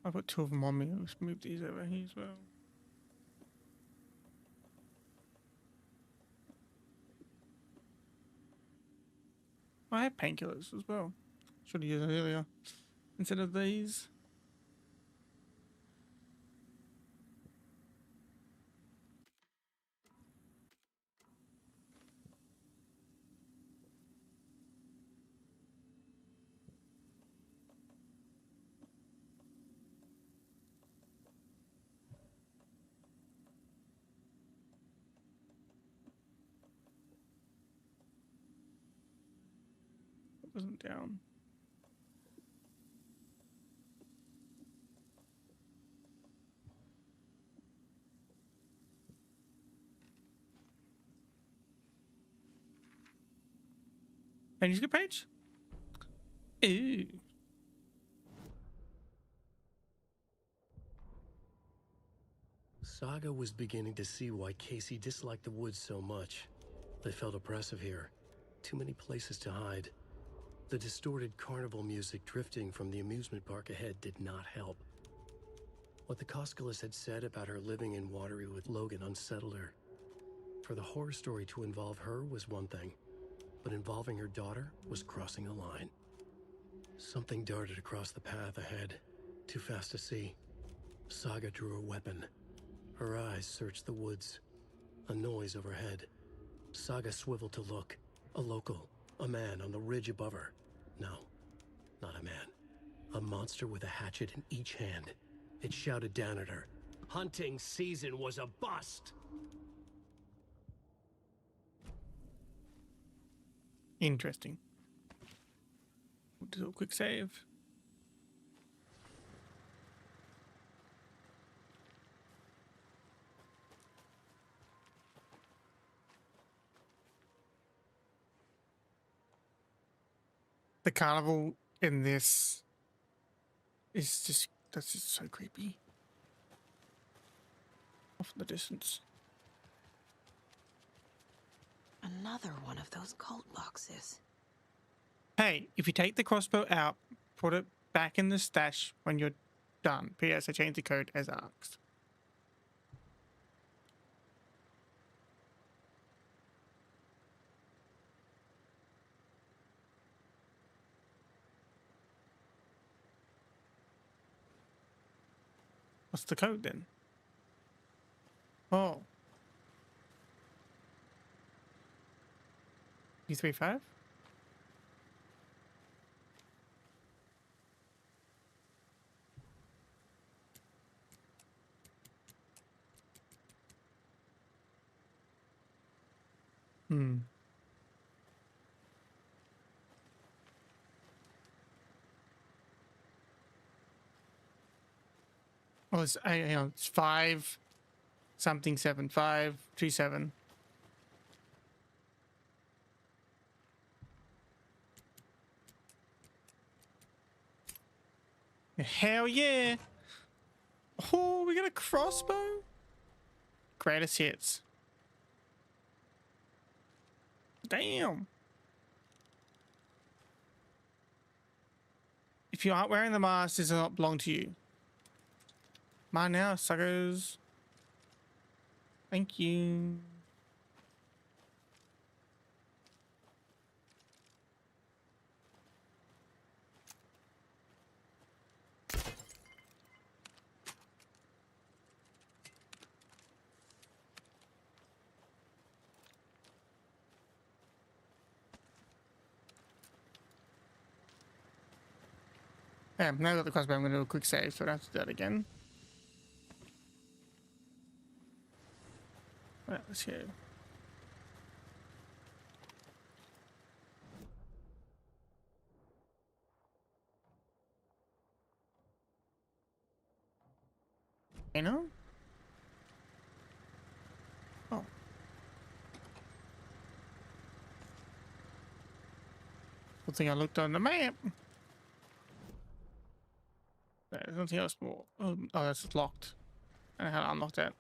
I've got two of them on me. Let's move these over here as well. I have painkillers as well. Should have used it earlier instead of these. It wasn't down. Manuscript page? Ooh. Saga was beginning to see why Casey disliked the woods so much. They felt oppressive here. Too many places to hide. The distorted carnival music drifting from the amusement park ahead did not help. What the Koskulis had said about her living in Watery with Logan unsettled her. For the horror story to involve her was one thing, but involving her daughter was crossing a line. Something darted across the path ahead, too fast to see. Saga drew her weapon. Her eyes searched the woods. A noise overhead. Saga swiveled to look. A local. A man on the ridge above her. No, not a man. A monster with a hatchet in each hand. It shouted down at her. Hunting season was a bust! Interesting. We'll do a quick save. The carnival in this is just, that's just so creepy. Off in the distance. Another one of those cult boxes. Hey, if you take the crossbow out, put it back in the stash when you're done. P.S. I changed the code as asked. What's the code then? Oh. U35? Hmm. Oh, it's, it's 5 something 7 5 2 7. Hell yeah! Oh, we got a crossbow. Greatest hits. Damn. If you aren't wearing the mask, this does not belong to you. Mine now, suckers. Thank you. Now I got the crossbow, I'm going to do a quick save, so I don't have to do that again. Right, let's go. You know? Oh. Good thing I looked on the map. There's nothing else more. Oh, that's locked. I don't know how to unlock that.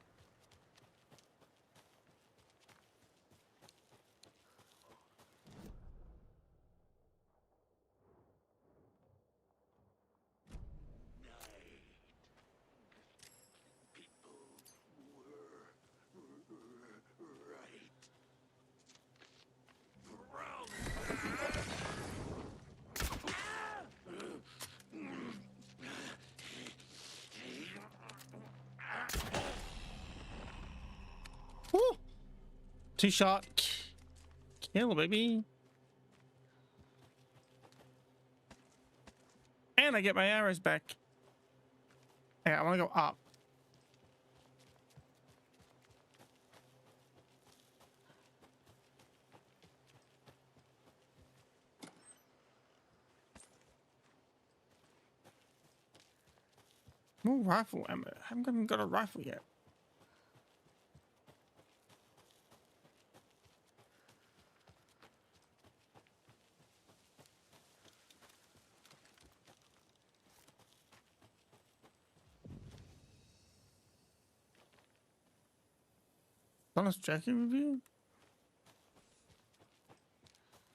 Woo! Two-shot kill, baby. And I get my arrows back. Yeah, I want to go up. More rifle ammo. I haven't even got a rifle yet. Honest Jackie review?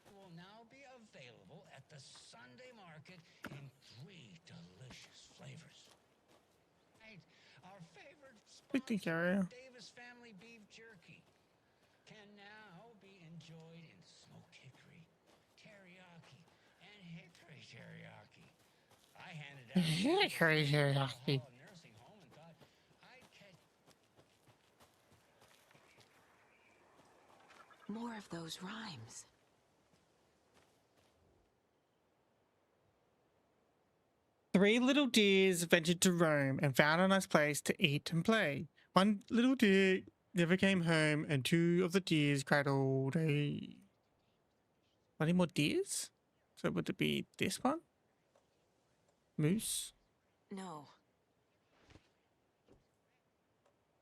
Will now be available at the Sunday market in 3 delicious flavors. Right, our favorite sponsor, Davis Family Beef Jerky, can now be enjoyed in smoked hickory, teriyaki, and hickory teriyaki. I handed out Hickory teriyaki. nursing home and thought I'd catch. More of those rhymes. Three little deers ventured to roam and found a nice place to eat and play. One little deer never came home, and two of the deers cried all day. Any more deers? So would it be this one? Moose? No.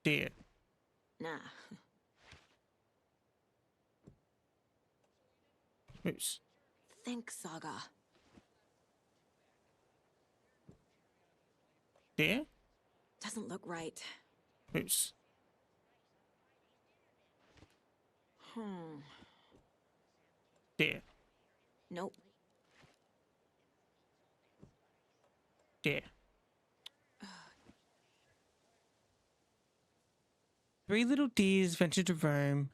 Deer. Nah. Moose. Think, Saga. Deer? Doesn't look right. Moose. Deer. Nope. Deer. Three little deers ventured to roam.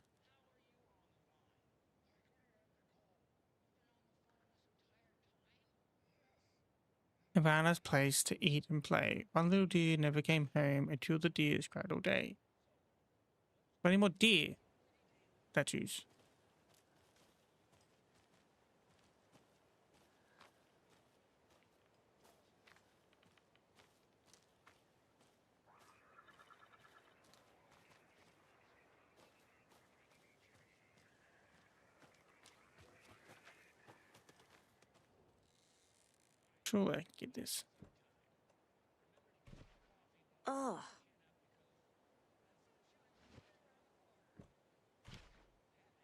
And found a nice place to eat and play. One little deer never came home, and two of the deers cried all day. Any more deer? Statues. Surely I can get this. Ugh.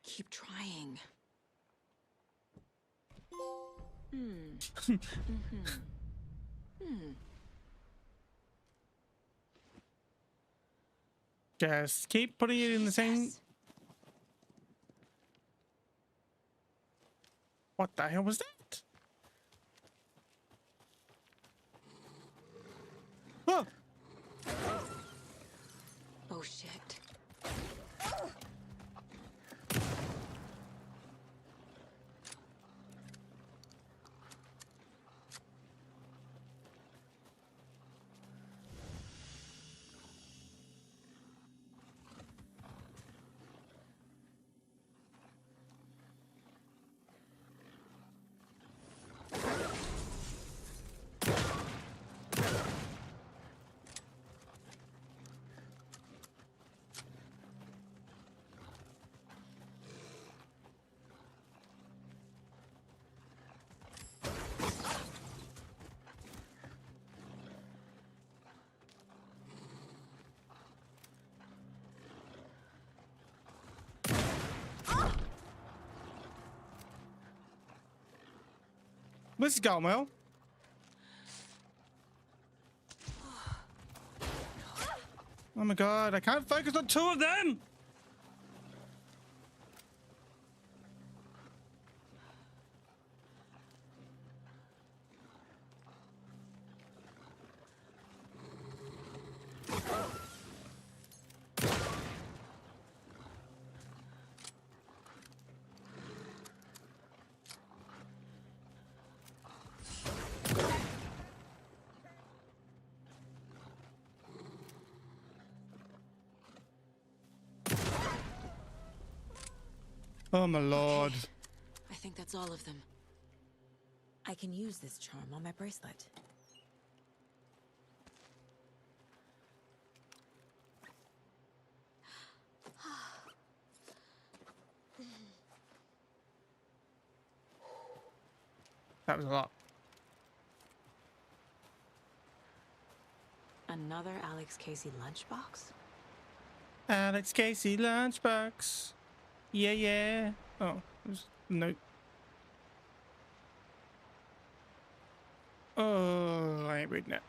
Keep trying. Just keep putting it in the same. What the hell was that? Oh! Oh shit. This is going well. Oh my god, I can't focus on two of them! Oh my lord. Okay. I think that's all of them. I can use this charm on my bracelet. That was a lot. Another Alex Casey lunchbox? Alex Casey lunchbox. Yeah, yeah. Oh, there's no. Oh, I ain't reading it.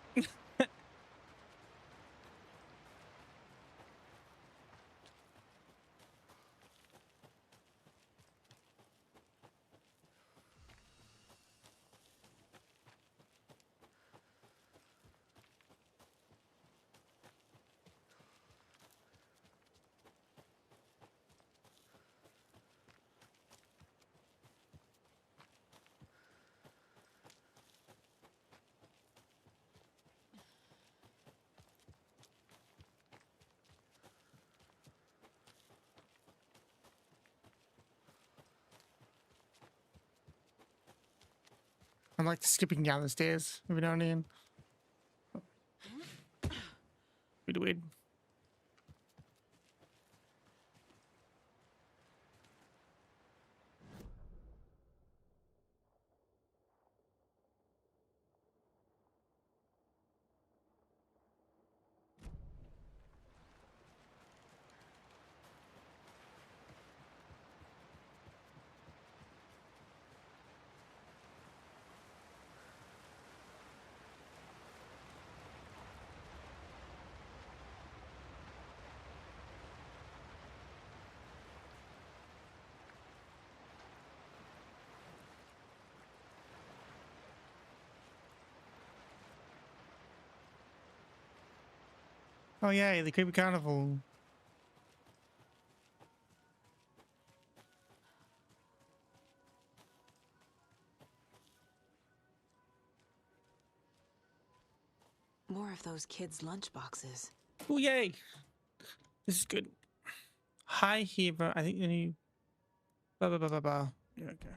I'm like skipping down the stairs every now and then. Weird, weird. Oh yeah, the creepy carnival. More of those kids' lunchboxes. Oh yay! This is good. Hi, Heba. I think you need. Blah blah blah blah blah. Yeah, okay.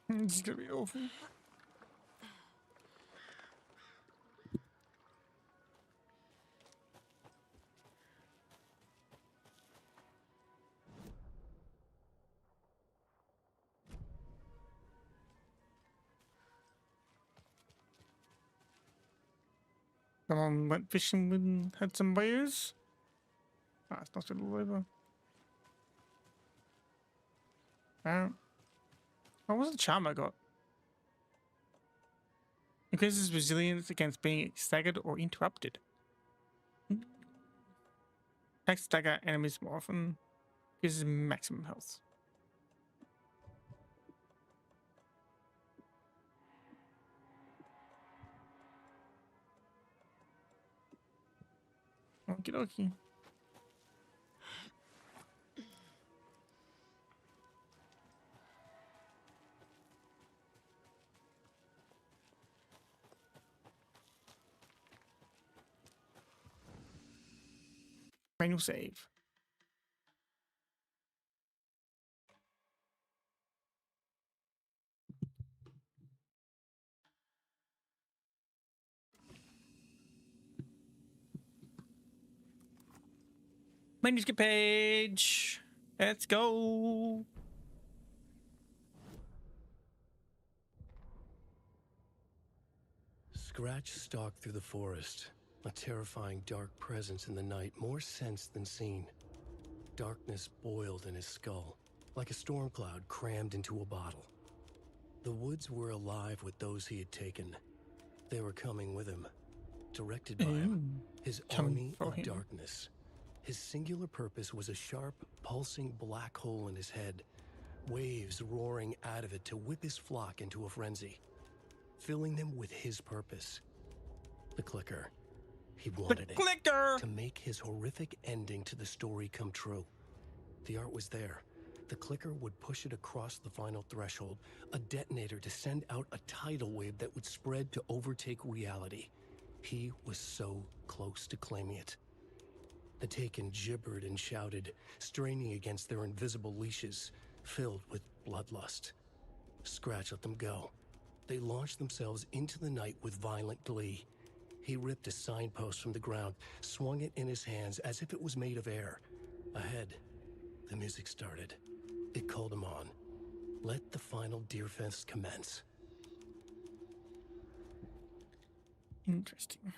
This is gonna be awful. Someone went fishing and had some whales. Ah, it's not all over. What was the charm I got? Increases resilience against being staggered or interrupted. Attacks stagger enemies more often. Gives maximum health. Okie dokie. manual save. Manuscript page. Let's go. Scratch stalked through the forest, a terrifying dark presence in the night, more sensed than seen. Darkness boiled in his skull, like a storm cloud crammed into a bottle. The woods were alive with those he had taken. They were coming with him, directed by him, his army of darkness. His singular purpose was a sharp, pulsing black hole in his head, waves roaring out of it to whip his flock into a frenzy, filling them with his purpose. The clicker. He wanted it. To make his horrific ending to the story come true. The art was there. The clicker would push it across the final threshold, a detonator to send out a tidal wave that would spread to overtake reality. He was so close to claiming it. The Taken gibbered and shouted, straining against their invisible leashes, filled with bloodlust. Scratch let them go. They launched themselves into the night with violent glee. He ripped a signpost from the ground, swung it in his hands as if it was made of air. Ahead, the music started. It called him on. Let the final Deerfest commence. Interesting.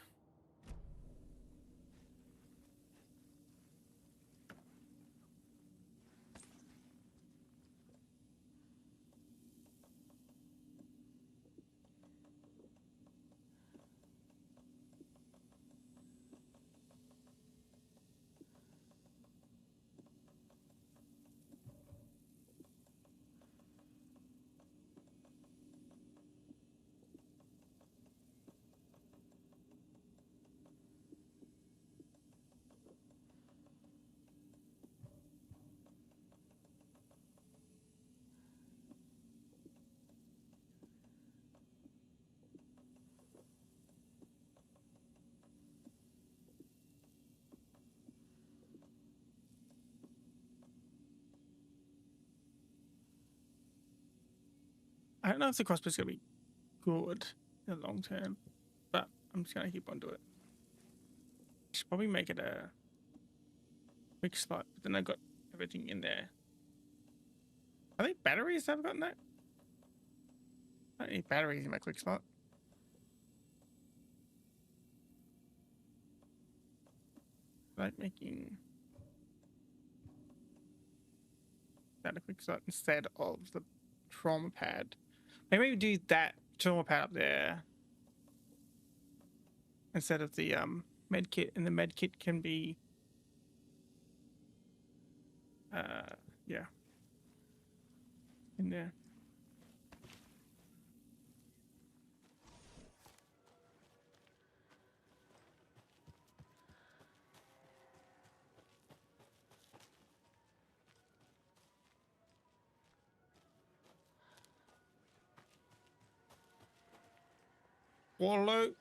I don't know if the crossbow's gonna be good in the long term, but I'm just gonna keep on to it. Should probably make it a quick slot, but then I've got everything in there. Are they batteries I've got in that? I don't need batteries in my quick slot. Like making that a quick slot instead of the trauma pad. Maybe we do that trauma pad up there instead of the med kit, and the med kit can be yeah, in there. Wallow.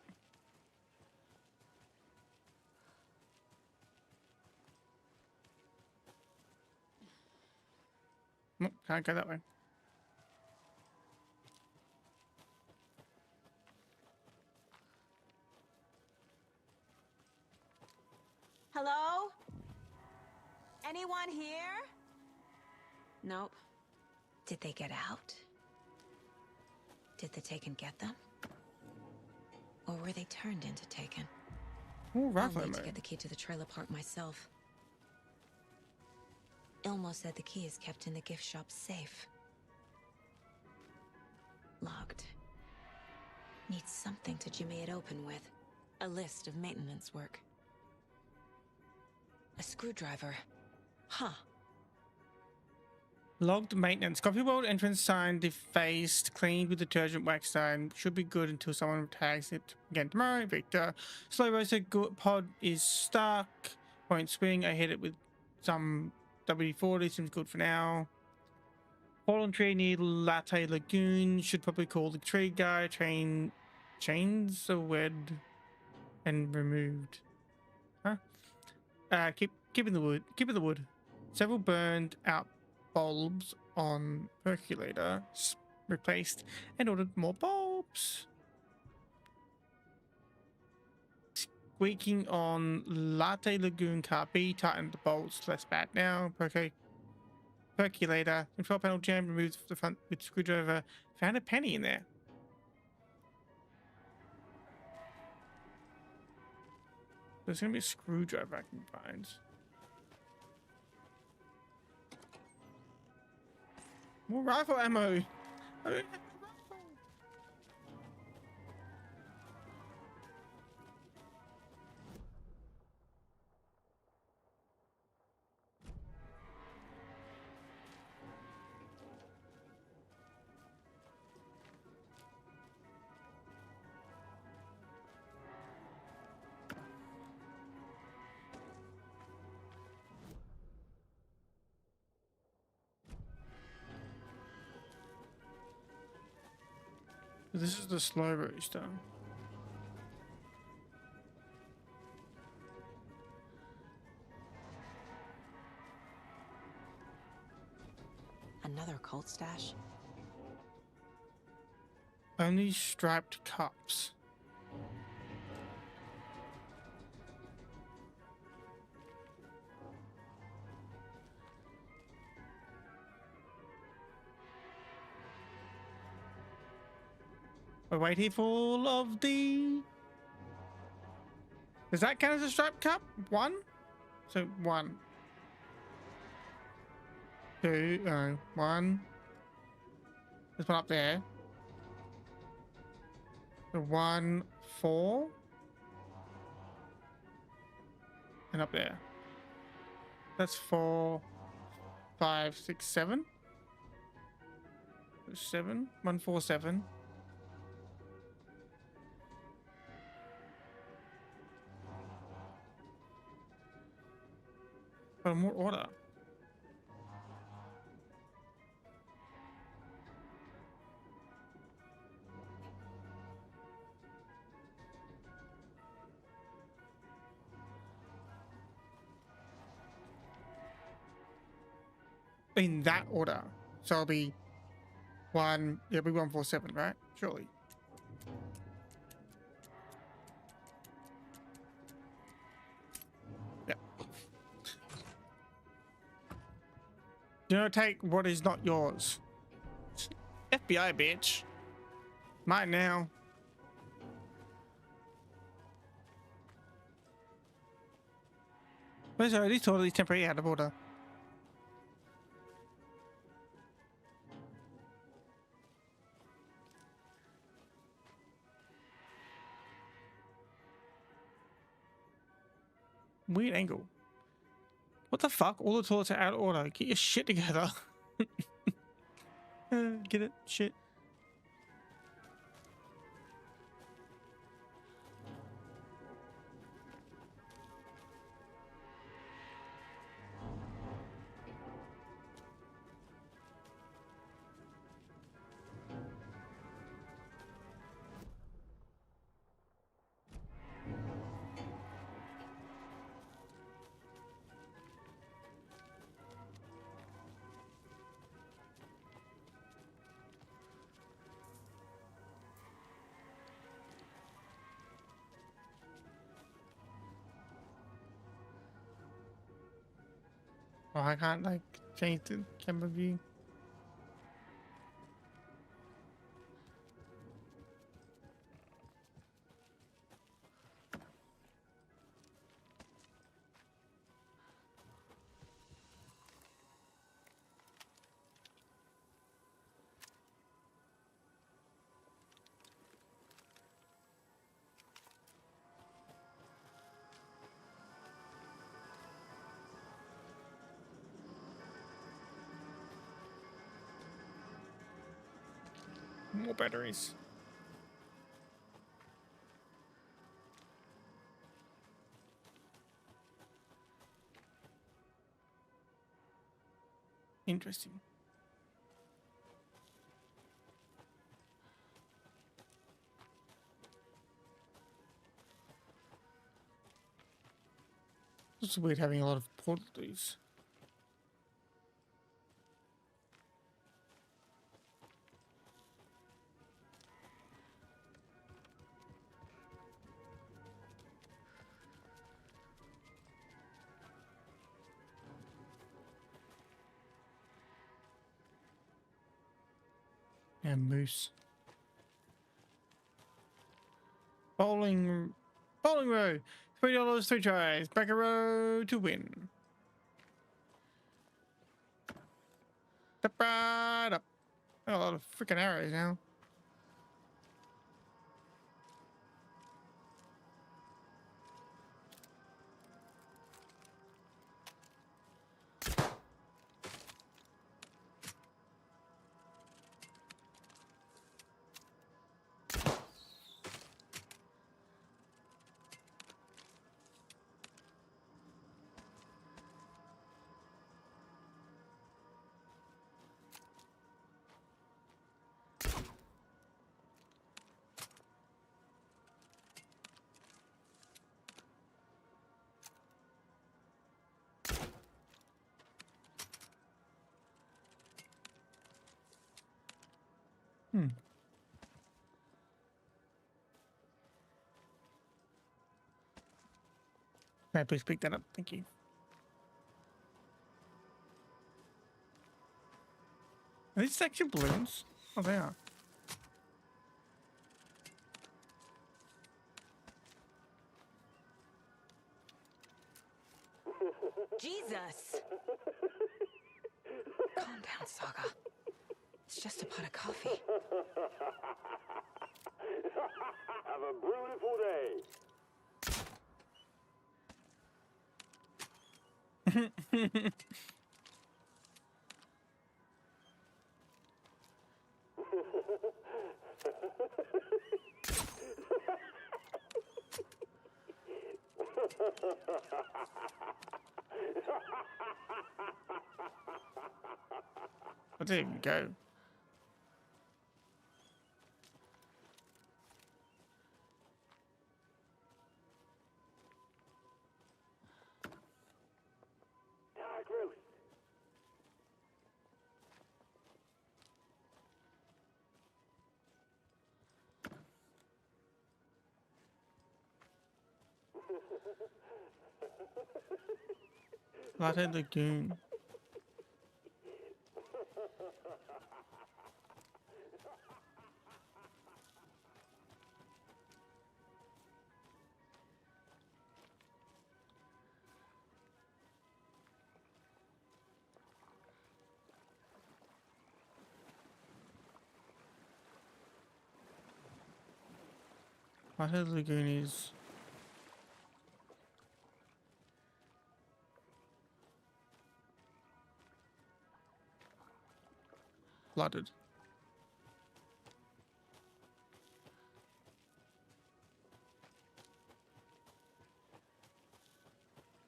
Nope, can't go that way. Hello? Anyone here? Nope. Did they get out? Did the Taken get them? Or were they turned into Taken? Ooh, I'll need to get the key to the trailer park myself. Ilmo said the key is kept in the gift shop safe. Locked. Needs something to jimmy it open with. A list of maintenance work. A screwdriver. Huh. Logged maintenance. Copy world entrance sign defaced, cleaned with detergent wax sign. Should be good until someone tags it again tomorrow. Victor. Slow roaster pod is stuck. Won't swing. I hit it with some WD-40. Seems good for now. Fallen tree near Latte Lagoon. Should probably call the tree guy. Chains are wed and removed. Huh? keeping the wood. Keeping the wood. Several burned out bulbs on percolator replaced and ordered more bulbs. Squeaking on Latte Lagoon car B, tightened the bolts, less bad now. Percolator, control panel jam, removed the front with screwdriver, found a penny in there. There's gonna be a screwdriver I can find. More rifle ammo. This is the slow roaster. Another cult stash? Only striped cups. We're waiting for all of the... Does that count as a striped cup? One? So 1. 2, 1. There's one up there. So 1, 4. And up there. That's 4, 5, 6, 7. 7. 1, 4, 7. But more order. In that order. So it'll be 1, it'll be 1, 4, 7, right? Surely. Yep. Do not take what is not yours. FBI, bitch. Mine now. But it's already totally temporarily out of order. Weird angle. What the fuck? All the toilets are out of order. Get your shit together. Get it? Shit. Oh, I can't like change the camera view. More batteries. Interesting. It's weird having a lot of portals. And moose. Bowling row. $3, 3 tries. Back a row to win. Step right up. Got a lot of freaking arrows now. May I please pick that up? Thank you. Are these actually balloons? Oh, they are. Jesus! Calm down, Saga. It's just a pot of coffee. Have a beautiful day. Where did it go? Dark roast. Flathead Lagoon. Flathead Lagoon is flooded.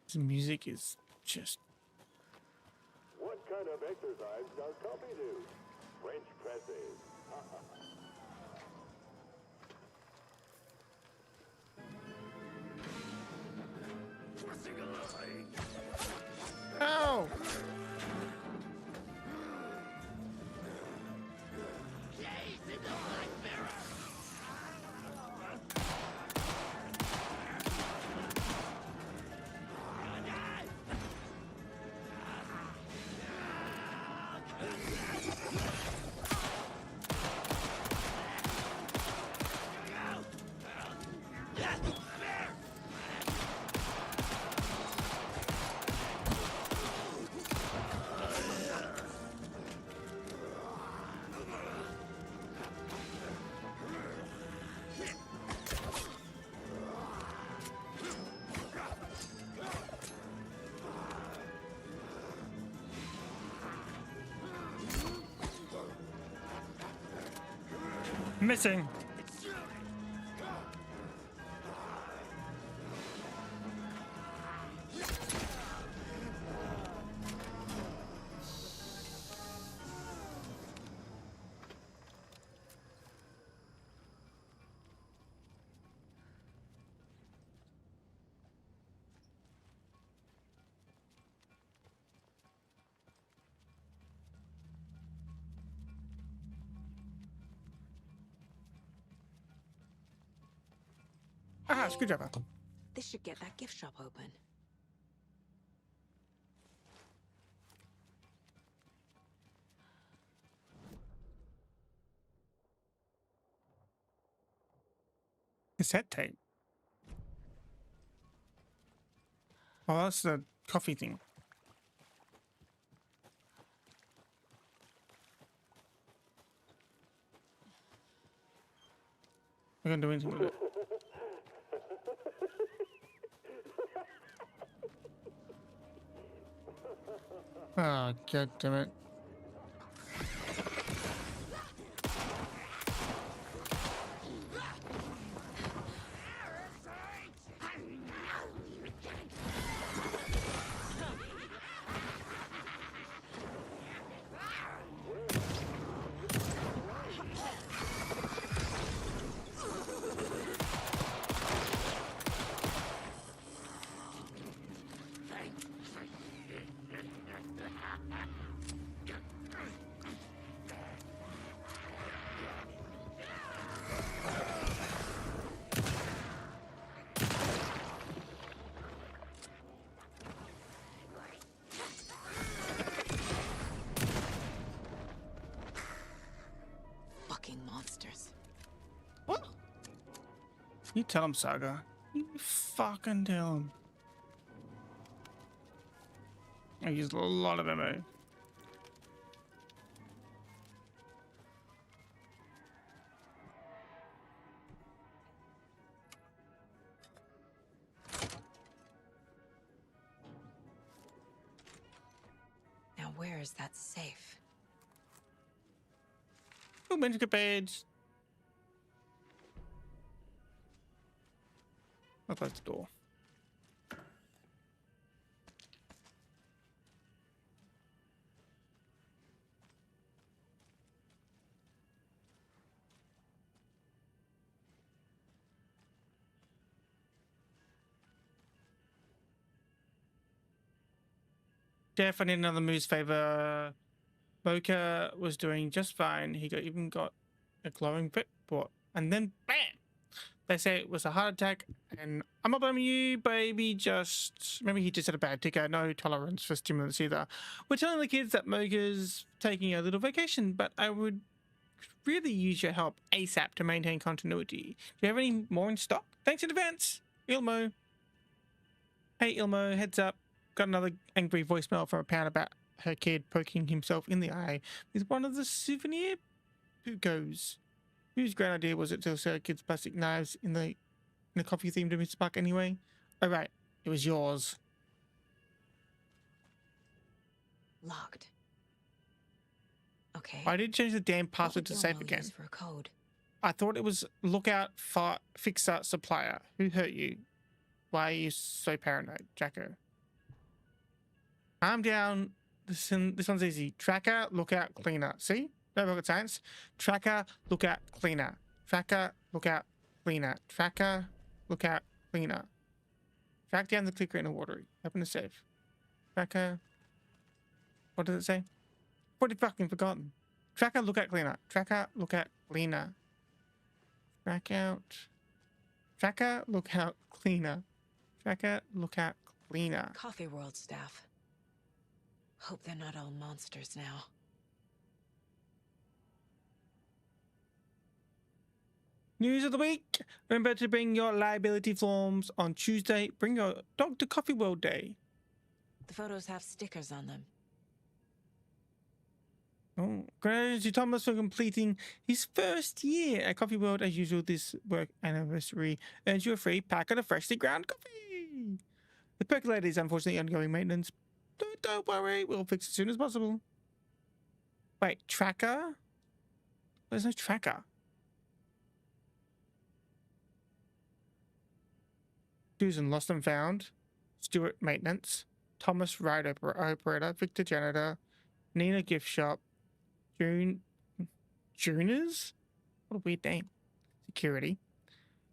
This music is just... What kind of exercise does coffee do? French presses. Ow! Missing. Ah, screwdriver. This should get that gift shop open. Cassette tape. Oh, that's the coffee thing. I'm gonna do anything with it. Oh, god damn it. Fucking monsters. What? You tell him, Saga. You fucking tell him. I used a lot of ammo. Now where is that safe? Oh, magic page. I'll close the door. Jeff, I need another moose favor. Mocha was doing just fine. He even got a glowing bit brought, and then bam! They say it was a heart attack, and I'm not blaming you, baby. Just maybe he just had a bad ticker. No tolerance for stimulants either. We're telling the kids that Mocha's taking a little vacation, but I would really use your help ASAP to maintain continuity. Do you have any more in stock? Thanks in advance, Ilmo. Hey Ilmo, heads up. Got another angry voicemail from a parent about her kid poking himself in the eye with one of the souvenir Pucos. Whose great idea was it to sell kids plastic knives in the coffee themed Mr. Park anyway? Oh right, it was yours. Locked. Okay. I did change the damn password to safe again. For a code? I thought it was lookout fixer supplier. Who hurt you? Why are you so paranoid, Jacko? Calm down. This one's easy. Tracker, lookout, cleaner. See? No rocket science. Tracker, lookout, cleaner. Tracker, lookout, cleaner. Tracker, lookout, cleaner. Track down the clicker in the watery. Open the safe. Tracker. What does it say? What have fucking forgotten? Tracker, lookout, cleaner. Tracker, lookout, cleaner. Track out. Tracker, lookout, cleaner. Tracker, lookout, cleaner. Coffee World staff. Hope they're not all monsters now. News of the week. Remember to bring your liability forms on Tuesday. Bring your dog to Coffee World Day. The photos have stickers on them. Oh, congratulations to Thomas for completing his first year at Coffee World. As usual, this work anniversary earns you a free packet of freshly ground coffee. The percolator is unfortunately undergoing maintenance. Don't worry, we'll fix it as soon as possible. Wait, tracker? There's no tracker. Susan, lost and found. Stuart, maintenance. Thomas, ride operator. Victor, janitor. Nina, gift shop. Juners? What a weird name. Security.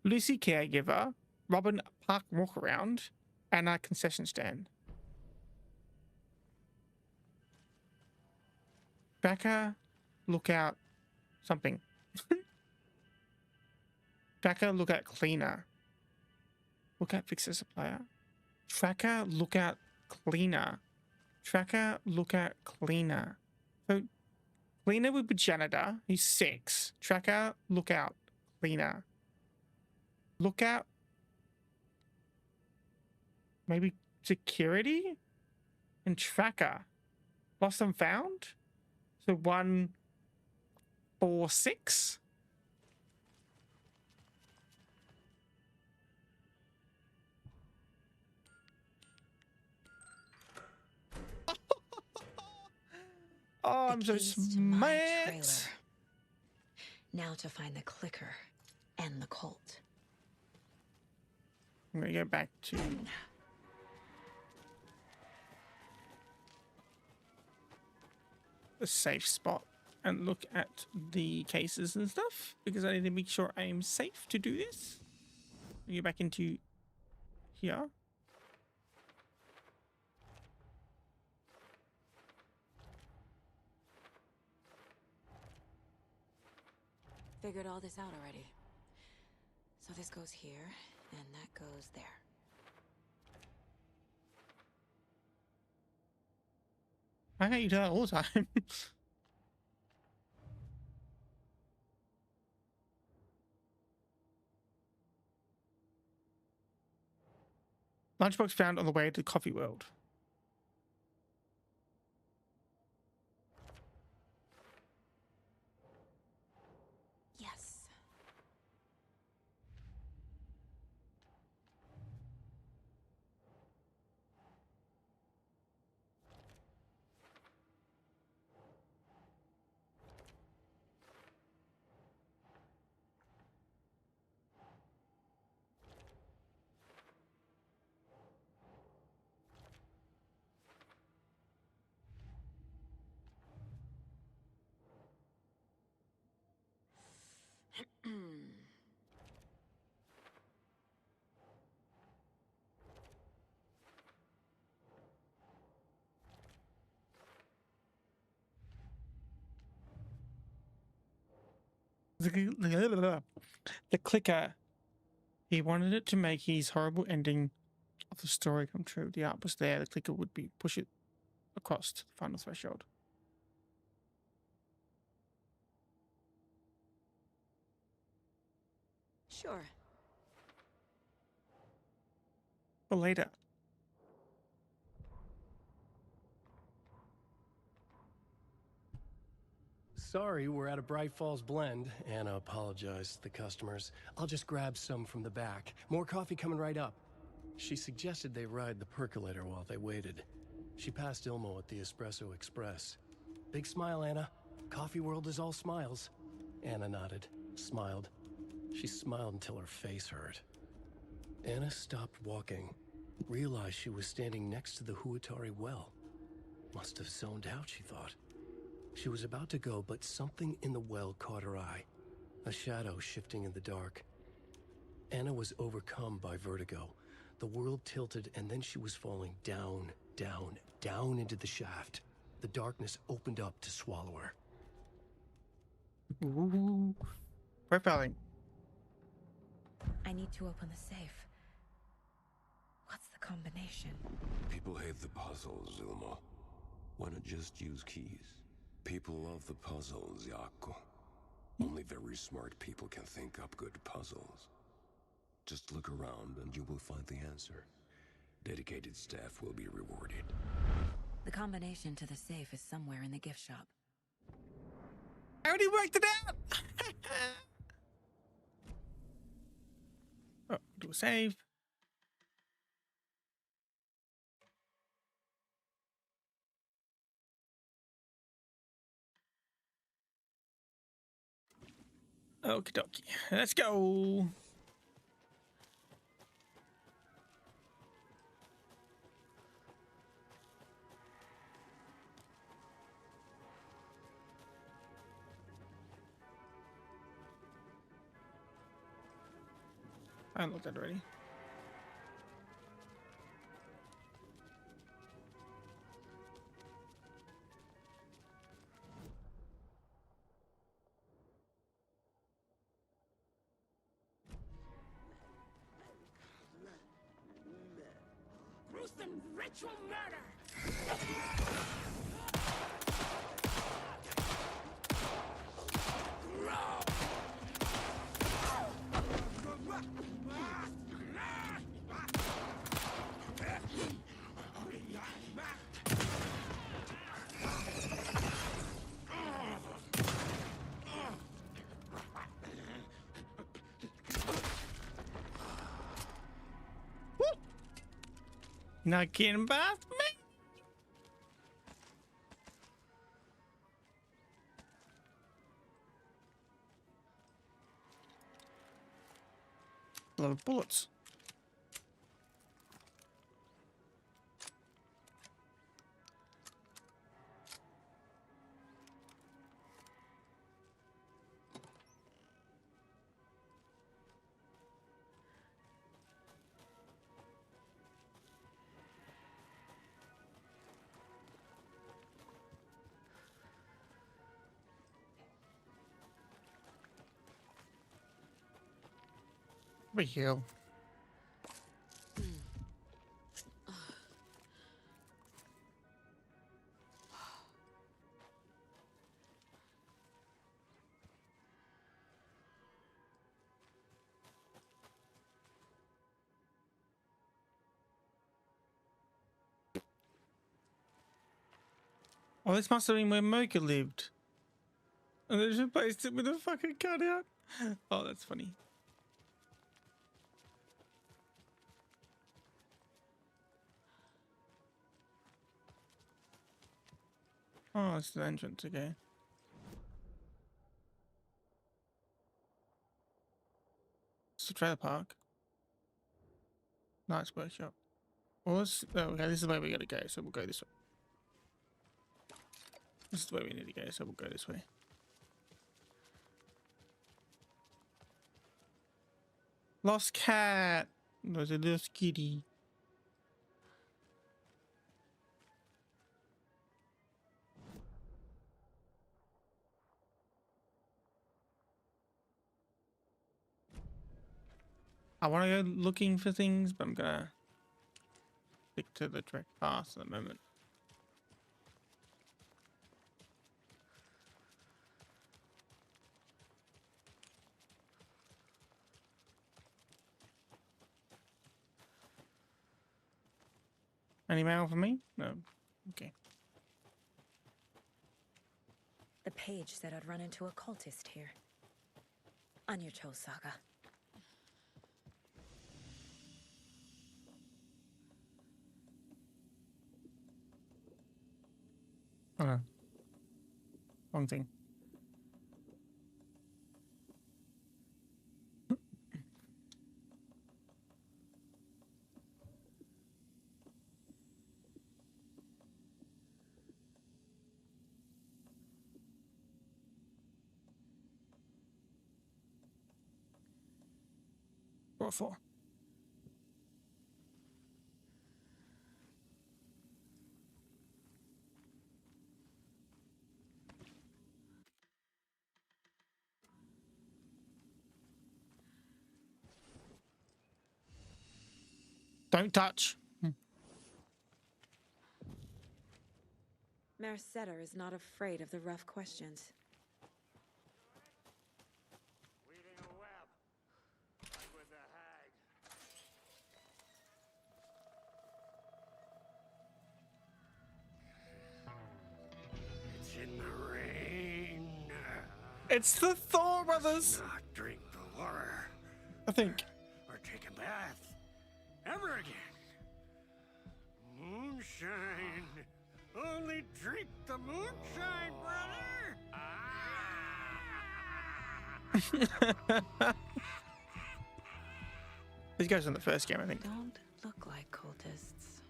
Lucy, caregiver. Robin, park walk around. Anna, concession stand. Tracker, lookout, something. Tracker, lookout, cleaner. Lookout fixer supplier. Tracker, lookout, cleaner. Tracker, lookout, cleaner. So cleaner would be janitor. He's 6. Tracker, lookout, cleaner. Lookout. Maybe security? And tracker. Lost and found? So 1, 4, 6? Oh, I'm so Keys to my trailer. smart. Now to find the clicker and the Colt. I'm gonna go back to the safe spot and look at the cases and stuff because I need to make sure I am safe to do this. Go back into here. Figured all this out already. So this goes here, and that goes there. I can't you do that all the time. Lunchbox found on the way to Coffee World. Yes. The clicker. He wanted it to make his horrible ending of the story come true. The art was there. The clicker would be push it across to the final threshold. Sure. For later. Sorry, we're at a Bright Falls blend. Anna apologized to the customers. I'll just grab some from the back. More coffee coming right up. She suggested they ride the percolator while they waited. She passed Ilmo at the Espresso Express. Big smile, Anna. Coffee world is all smiles. Anna nodded, smiled. She smiled until her face hurt. Anna stopped walking, realized she was standing next to the Huatari well. Must have zoned out, she thought. She was about to go, but something in the well caught her eye. A shadow shifting in the dark. Anna was overcome by vertigo. The world tilted, and then she was falling down, down, down into the shaft. The darkness opened up to swallow her. Ooh. Profiling. I need to open the safe. What's the combination? People hate the puzzles, Ilmo. Why not just use keys? People love the puzzles, Jaakko. Only very smart people can think up good puzzles. Just look around and you will find the answer. Dedicated staff will be rewarded. The combination to the safe is somewhere in the gift shop. I already worked it out! Oh, do a save. Okie dokie. Let's go. I unlocked that already. ritual murder! Not getting past me. A lot of bullets. Big hill. Oh, this must have been where Mocha lived. And they just replaced it with a fucking cutout. Oh, that's funny. Oh, it's the entrance, okay. It's the trailer park. Nice workshop. Well, let's, oh, okay, this is where we gotta go, so we'll go this way. This is where we need to go, so we'll go this way. Lost cat. There's a little kitty. I want to go looking for things, but I'm gonna stick to the direct path at the moment. Any mail for me? No. Okay. The page said I'd run into a cultist here. On your toes, Saga. Oh no. Wrong thing. What for? Don't touch. Merceder is not afraid of the rough questions. Weaving a web, like with the hag. It's in the rain. It's the Thor brothers. Not drink the water. I think. Or take a bath. Ever again. Moonshine. Only drink the moonshine, brother. These guys in the first game, I think. Don't look like cultists.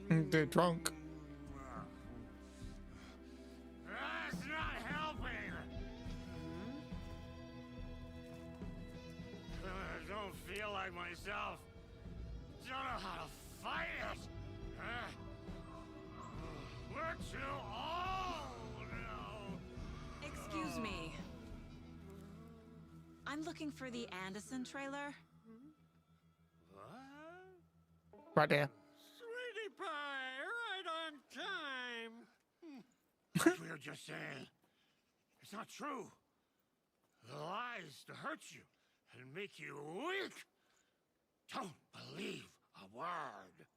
They're drunk. That's not helping. I don't feel like myself. Don't know how to fight it. We're too old now. Excuse me. I'm looking for the Anderson trailer. What? right there. Sweetie pie, right on time. What we were just saying. It's not true. The lies to hurt you and make you weak. Don't believe a word.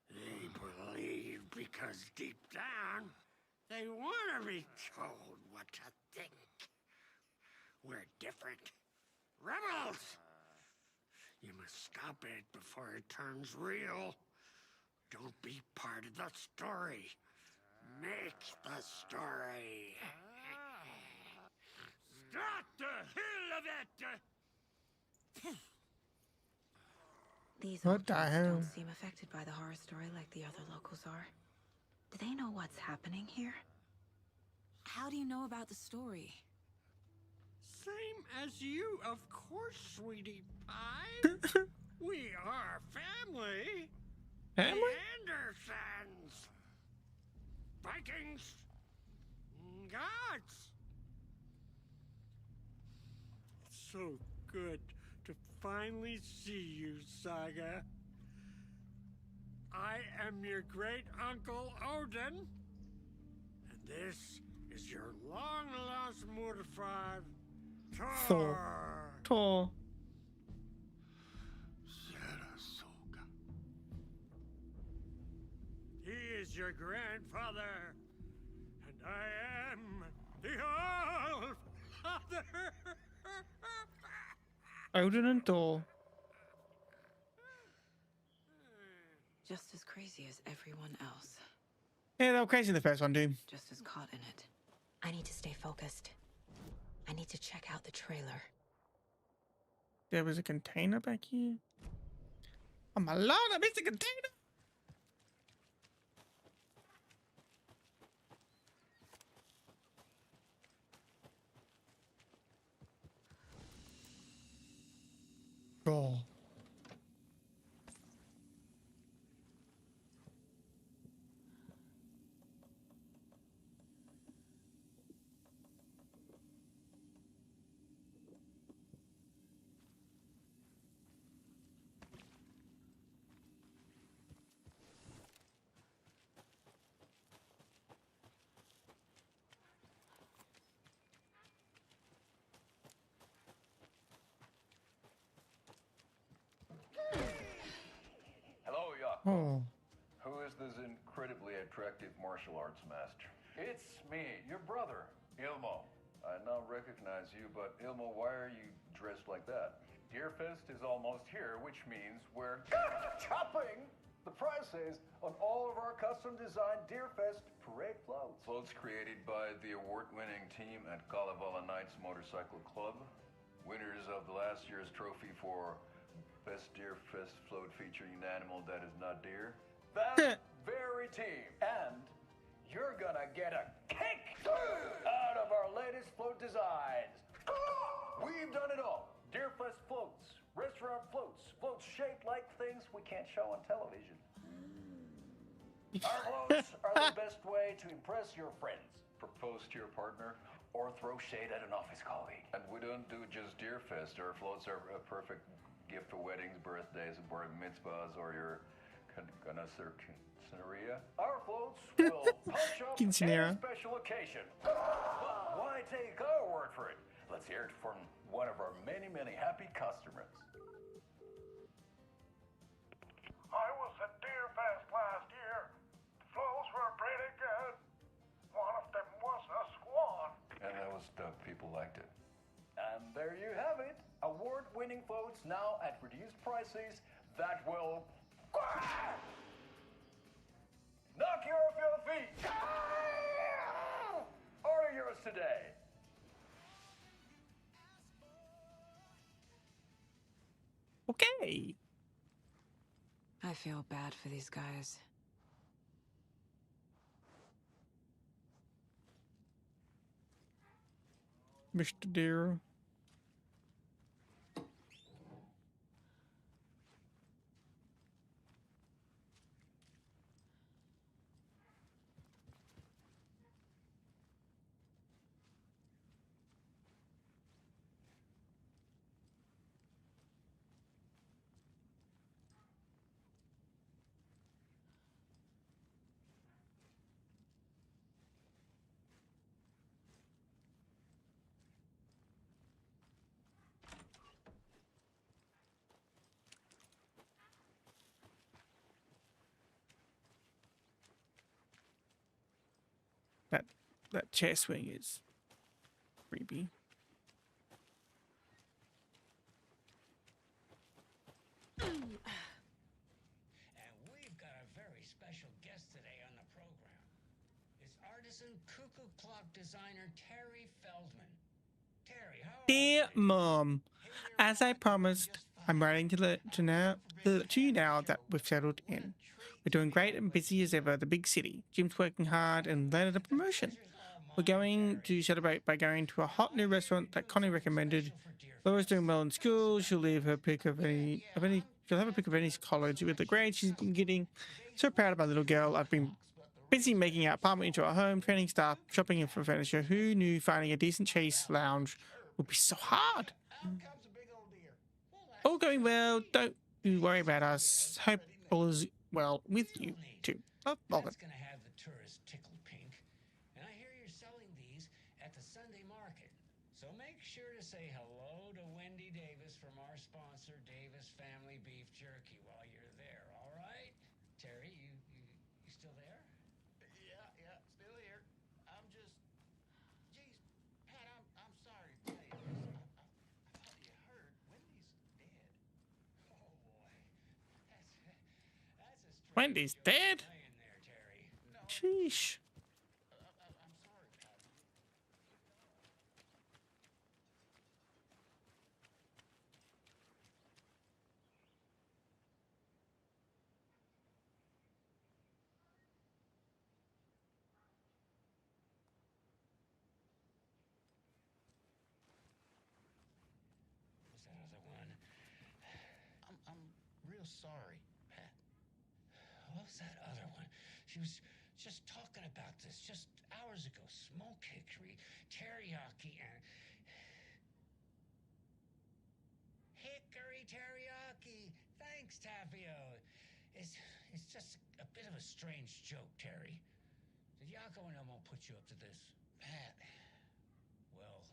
They believe because deep down, they want to be told what to think. We're different. Rebels! You must stop it before it turns real. Don't be part of the story. Make the story. Start the hell of it! These What old the folks hell? don't seem affected by the horror story like the other locals are. Do they know what's happening here? How do you know about the story? Same as you, of course, sweetie pie. We are family. Family? The Andersons. Vikings. Gods. So good to finally see you, Saga. I am your great uncle Odin. And this is your long-lost Murderfried, Thor. Thor. Sarasota. He is your grandfather, and I am the All-Father. Odin and Thor. Just as crazy as everyone else. Yeah, they were crazy in the first one, dude. Just as caught in it. I need to stay focused. I need to check out the trailer. There was a container back here. Oh my lord, I missed a container! Bro. Hello, Jakob. Oh. Who is this incredibly attractive martial arts master? It's me, your brother, Ilmo. I now recognize you, but Ilmo, why are you dressed like that? Deerfest is almost here, which means we're chopping the prices on all of our custom-designed Deerfest parade floats. Floats created by the award-winning team at Kalevala Knights Motorcycle Club. Winners of the last year's trophy for Best Deerfest float featuring an animal that is not deer. That very team. And you're gonna get a kick out of our latest float designs. We've done it all. Deerfest floats, restaurant floats, floats shaped like things we can't show on television. Our floats are the best way to impress your friends, propose to your partner, or throw shade at an office colleague. And we don't do just Deerfest. Our floats are a perfect gift for weddings, birthdays, bar mitzvahs, or your quinceañera. Our floats will punch up any special occasion. But why take our word for it? Let's hear it from one of our many, many happy customers. I was at Deerfest last year. The flows were pretty good. One of them was a swan. And that was the people liked it. And there you have it. Award-winning floats now at reduced prices that will knock you off your feet. Order yours today. Okay. I feel bad for these guys. Mr. Deer. that chair swing is creepy. And we've got a very special guest today on the program. It's artisan cuckoo clock designer Terry Feldman. Terry, how are you? Dear Mom, as I promised, I'm writing to you now that we've settled in. We're doing great and busy as ever at the big city. Jim's working hard and landed a promotion. We're going to celebrate by going to a hot new restaurant that Connie recommended. Laura's doing well in school. She'll leave her pick of any. She'll have a pick of any college with the grades she's been getting. So proud of my little girl. I've been busy making our apartment into our home, training staff, shopping for furniture. Who knew finding a decent chase lounge would be so hard? All going well. Don't you worry about us. Hope all is well with you too. Love, That's gonna have the tourists tickled pink. And I hear you're selling these at the Sunday market. So make sure to say hello to Wendy Davis from our sponsor, Davis Family Beef Jerky, while you're there, all right? Terry, you still there? Yeah, still here. I'm just... Geez, Pat, I'm sorry to tell you this. I thought you heard. Wendy's dead. Oh, boy. That's a strange Wendy's dead? playing there, Terry. Sheesh. I'm sorry, Pat. Was that other one? I'm real sorry, Pat. What was that other one? She was just talking about this just hours ago. Smoke hickory, teriyaki, and... Hickory teriyaki! Thanks, Tapio. It's just a bit of a strange joke, Terry. Did Yako and Elmo put you up to this? Pat. Well,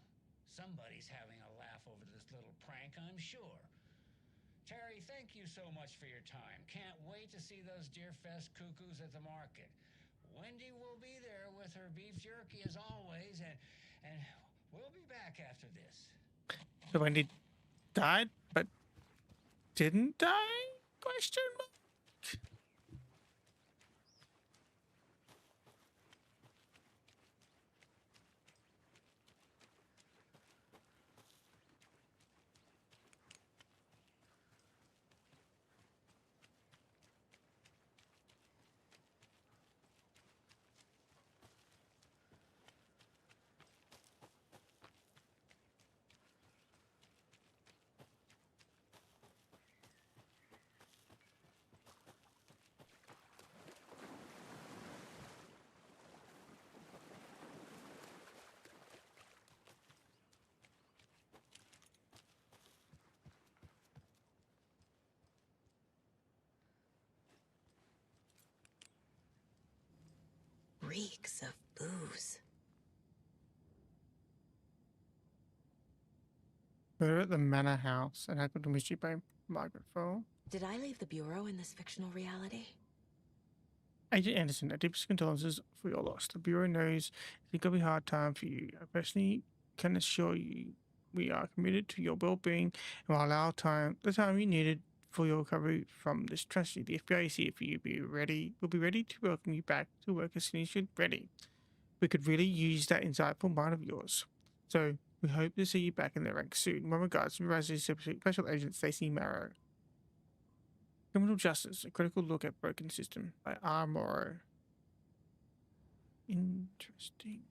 somebody's having a laugh over this little prank, I'm sure. Terry, thank you so much for your time. Can't wait to see those Deerfest cuckoos at the market. Wendy will be there with her beef jerky as always, and we'll be back after this. So Wendy died, but didn't die? Question mark. Reeks of booze. We're at the Manor House and Happened to Mystery by Margaret Fowle. Did I leave the Bureau in this fictional reality? Agent Anderson, our deepest condolences for your loss. The Bureau knows it's going to be a hard time for you. I personally can assure you we are committed to your well-being and will allow the time you needed for your recovery from this tragedy. The FBI is here for you. We'll be ready to welcome you back to work as soon as you're ready. We could really use that insightful mind of yours. So we hope to see you back in the ranks soon. With regards from Razor's Special Agent Stacey Marrow. Criminal Justice, a critical look at broken system by R. Morrow. Interesting.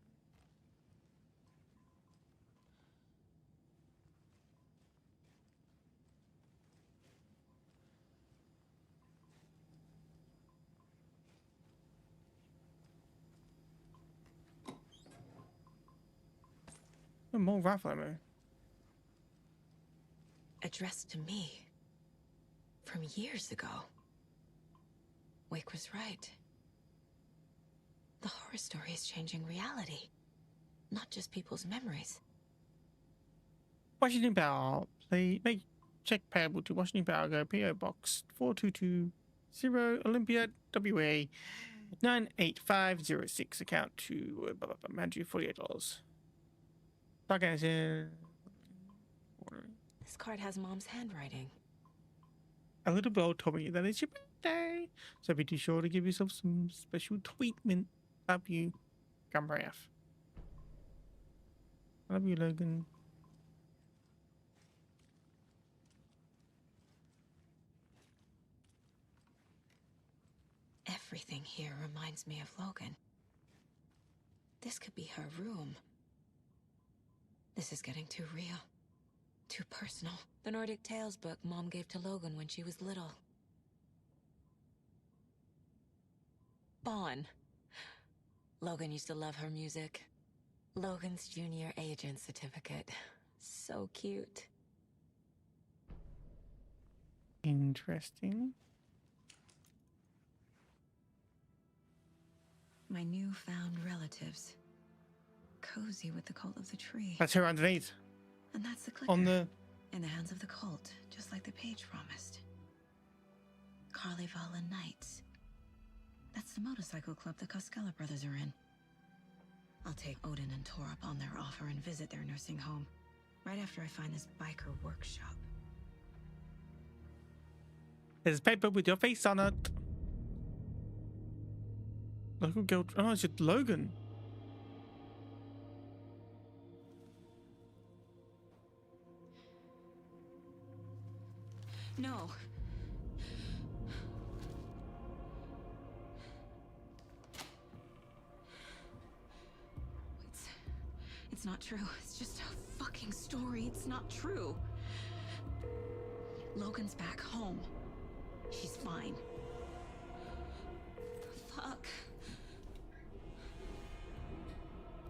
Oh, more rifle ammo. Addressed to me. From years ago. Wake was right. The horror story is changing reality. Not just people's memories. Washington Power. Make check payable to Washington Power. Go PO Box 4220 Olympia, WA 98506 account to Manju $48. Dark Anderson. This card has Mom's handwriting. A little bell told me that it's your birthday, so be sure to give yourself some special treatment. Love you, Gumbrath. Love you, Logan. Everything here reminds me of Logan. This could be her room. This is getting too real. Too personal. The Nordic Tales book Mom gave to Logan when she was little. Bon. Logan used to love her music. Logan's junior agent certificate. So cute. Interesting. My newfound relatives. Cozy with the cult of the tree. That's her underneath. And that's the clicker. On the... In the hands of the cult, just like the page promised. Carnival Knights. That's the motorcycle club the Koskela brothers are in. I'll take Odin and Tor up on their offer and visit their nursing home. Right after I find this biker workshop. There's a paper with your face on it. Local girl. Oh, it's just Logan. No. It's not true. It's just a fucking story. It's not true. Logan's back home. She's fine. Fuck.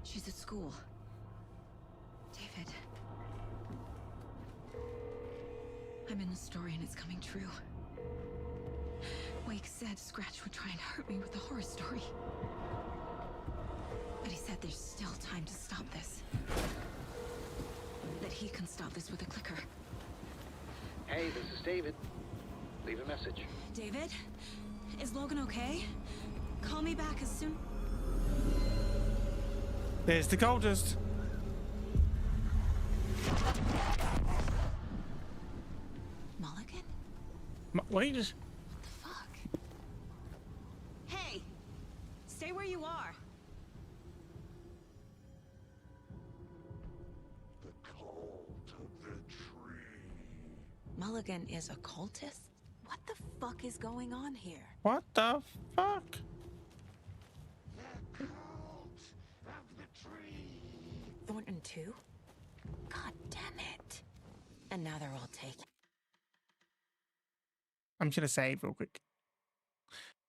She's at school. David. I'm in the story and it's coming true. Wake said Scratch would try and hurt me with the horror story. But he said there's still time to stop this. That he can stop this with a clicker. Hey, this is David. Leave a message. David? Is Logan okay? Call me back as soon... There's the cultist. Mulligan? Wait. What the fuck? Hey! Stay where you are. The cult of the tree. Mulligan is a cultist? What the fuck is going on here? What the fuck? The cult of the tree. Thornton too? God damn it. And now they're all taken. I'm just gonna save real quick.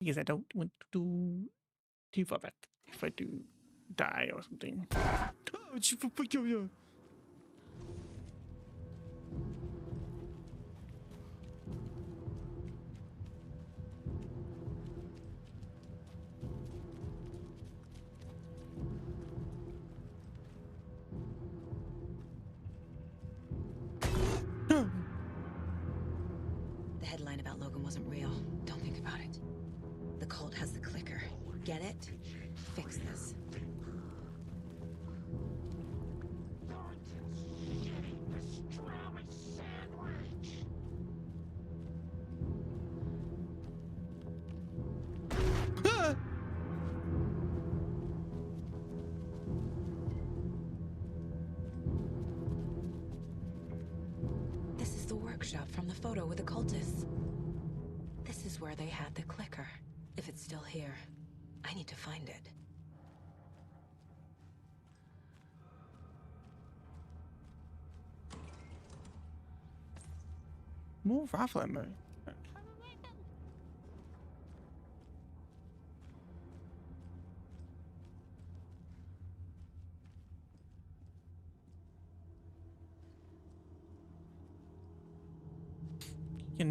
Because I don't want to do too far back if I do die or something. The headline about Logan wasn't real. Don't think about it. The cult has the clicker. Get it? Fix this. This is the workshop from the photo with the cultists. This is where they had the clicker. If it's still here, I need to find it. More rifle ammo.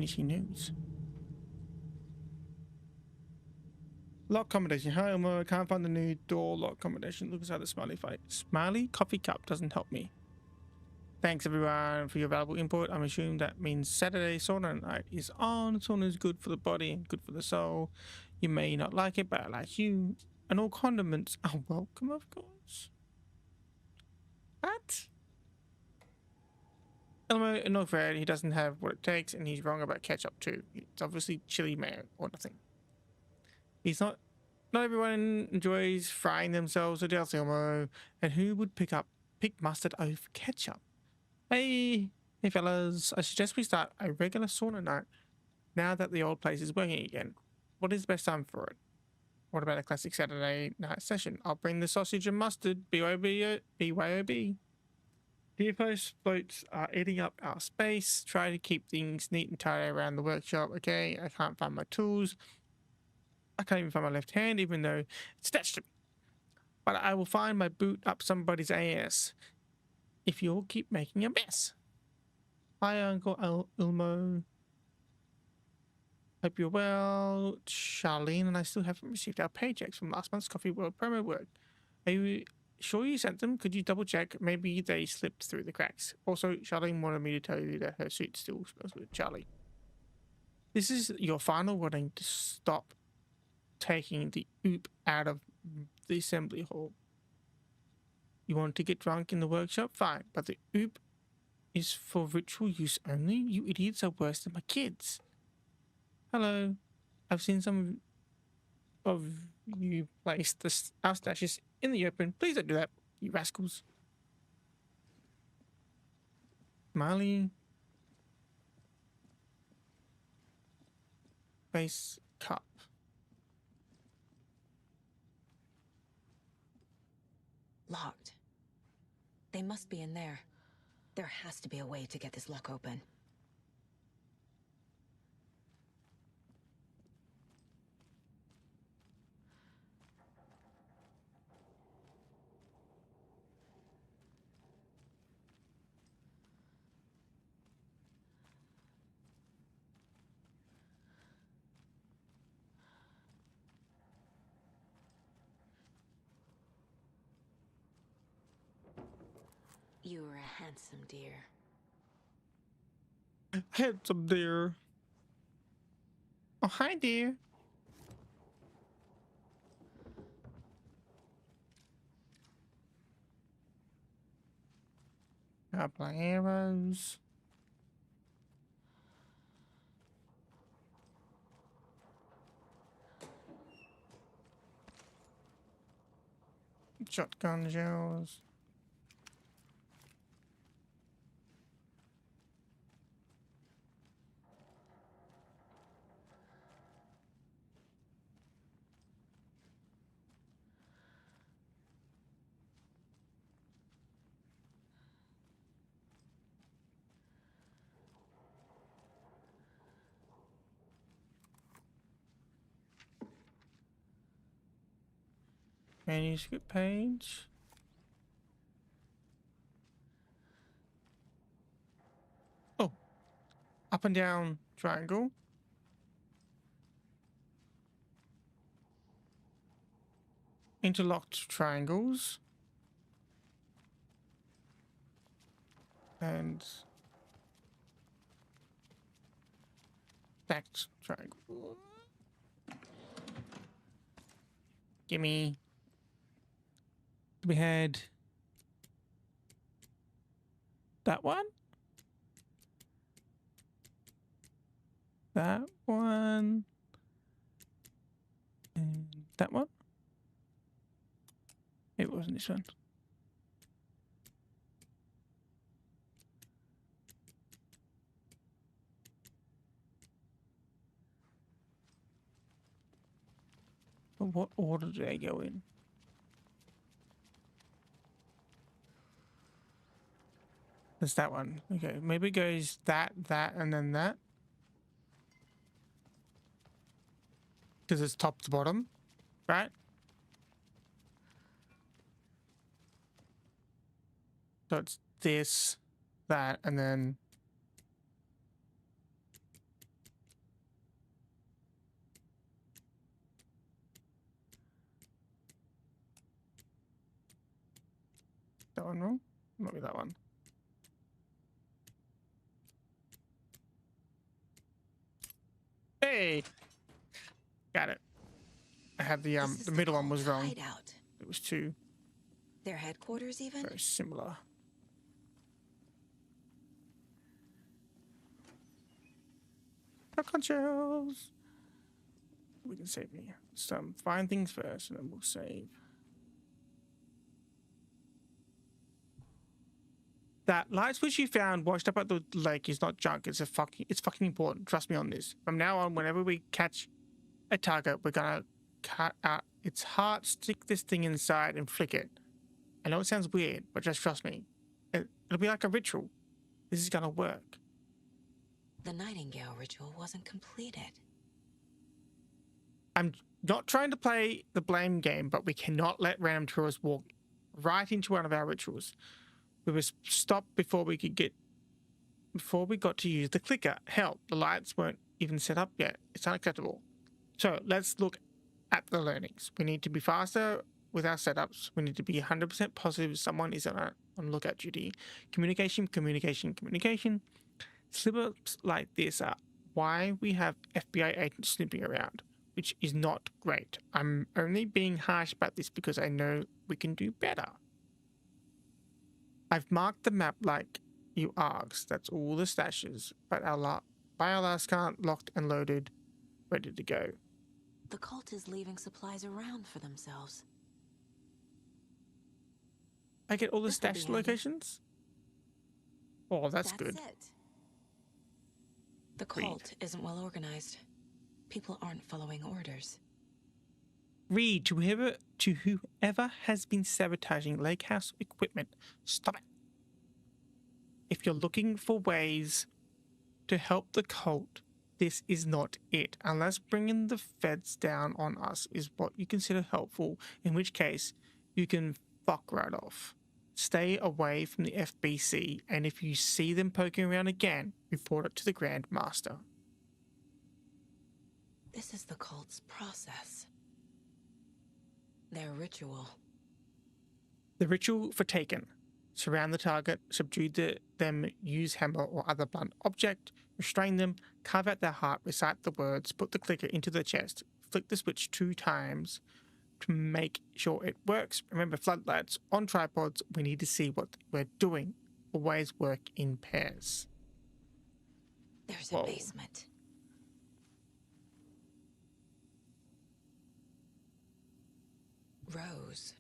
She knows. Lock combination. Hi, Elmo. I can't find the new door lock combination. Looks like the smiley coffee cup doesn't help me. Thanks everyone for your valuable input. I'm assuming that means Saturday sauna night is on. Sauna is good for the body and good for the soul. You may not like it, but I like you. And all condiments are welcome, of course. What? Elmo, not fair. He doesn't have what it takes, and he's wrong about ketchup too. It's obviously chili mayo or nothing. He's not. Not everyone enjoys frying themselves to death, Elmo. And who would pick mustard over ketchup? Hey, fellas. I suggest we start a regular sauna night now that the old place is working again. What is the best time for it? What about a classic Saturday night session? I'll bring the sausage and mustard. BYOB. DFO's floats are eating up our space. Try to keep things neat and tidy around the workshop. Okay, I can't find my tools. I can't even find my left hand, even though it's attached to me. But I will find my boot up somebody's ass if you all keep making a mess. Hi, Uncle Elmo. Hope you're well. Charlene and I still haven't received our paychecks from last month's Coffee World promo work. Are you sure you sent them? Could you double check? Maybe they slipped through the cracks. Also, Charlene wanted me to tell you that her suit still smells good. Charlie, this is your final warning to stop taking the oop out of the assembly hall. You want to get drunk in the workshop? Fine, but the oop is for ritual use only? You idiots are worse than my kids. Hello, I've seen some of you place our stashes in the open. Please don't do that, you rascals. Smiley. Face cup. Locked. They must be in there. There has to be a way to get this lock open. You are a handsome dear. Handsome dear. Oh, hi, dear. Couple of arrows. Shotgun shells. Manuscript page. Oh, up and down triangle. Interlocked triangles. And stacked triangle. Gimme. We had that one. That one. And that one. It wasn't this one. But what order do they go in? There's that one. Okay, maybe it goes that, and then that. Because it's top to bottom, right? So it's this, that, and then... That one wrong? Might be that one. Hey! Got it. I had the This is middle one was cult's wrong. hideout. It was two. Their headquarters, even? Very similar. Shotgun shells. We can save me. Some find things first, and then we'll save. That light switch you found washed up at the lake is not junk. It's fucking important. Trust me on this. From now on, whenever we catch a target, we're gonna cut out its heart, stick this thing inside, and flick it. I know it sounds weird, but just trust me. It'll be like a ritual. This is gonna work. The Nightingale ritual wasn't completed. I'm not trying to play the blame game, but we cannot let random tourists walk right into one of our rituals. We were stopped before we got to use the clicker. Hell, the lights weren't even set up yet. It's unacceptable. So let's look at the learnings. We need to be faster with our setups. We need to be 100% positive someone is on lookout duty. Communication. Slip-ups like this are why we have FBI agents snooping around, which is not great. I'm only being harsh about this because I know we can do better. I've marked the map like you asked. That's all the stashes, but our last can't locked and loaded, ready to go. The cult is leaving supplies around for themselves. I get all the This will be stash handy. locations? Oh, that's good. It. The cult isn't well organized. People aren't following orders. Read to whoever has been sabotaging Lake House equipment. Stop it. If you're looking for ways to help the cult, this is not it. Unless bringing the feds down on us is what you consider helpful, in which case you can fuck right off. Stay away from the FBC, and if you see them poking around again, report it to the Grand Master. This is the cult's process. Their ritual. The ritual for taken. Surround the target, subdue them, use hammer or other blunt object, restrain them, carve out their heart, recite the words, put the clicker into the chest, flick the switch 2 times to make sure it works. Remember, floodlights on tripods, we need to see what we're doing. Always work in pairs. There's a basement. Rose.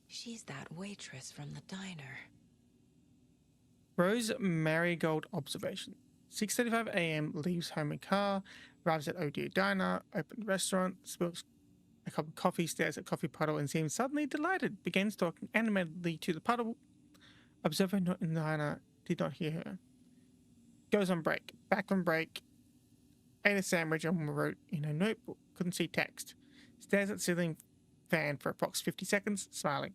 She's that waitress from the diner. Rose Marigold observation. 6:35 a.m. leaves home in car, arrives at OD Diner, opens restaurant, spills a cup of coffee, stares at coffee puddle and seems suddenly delighted, begins talking animatedly to the puddle. Observer not in the diner did not hear her. Goes on break. Back from break, ate a sandwich and wrote in a notebook. Couldn't see text. Stares at ceiling fan for approx 50 seconds, smiling.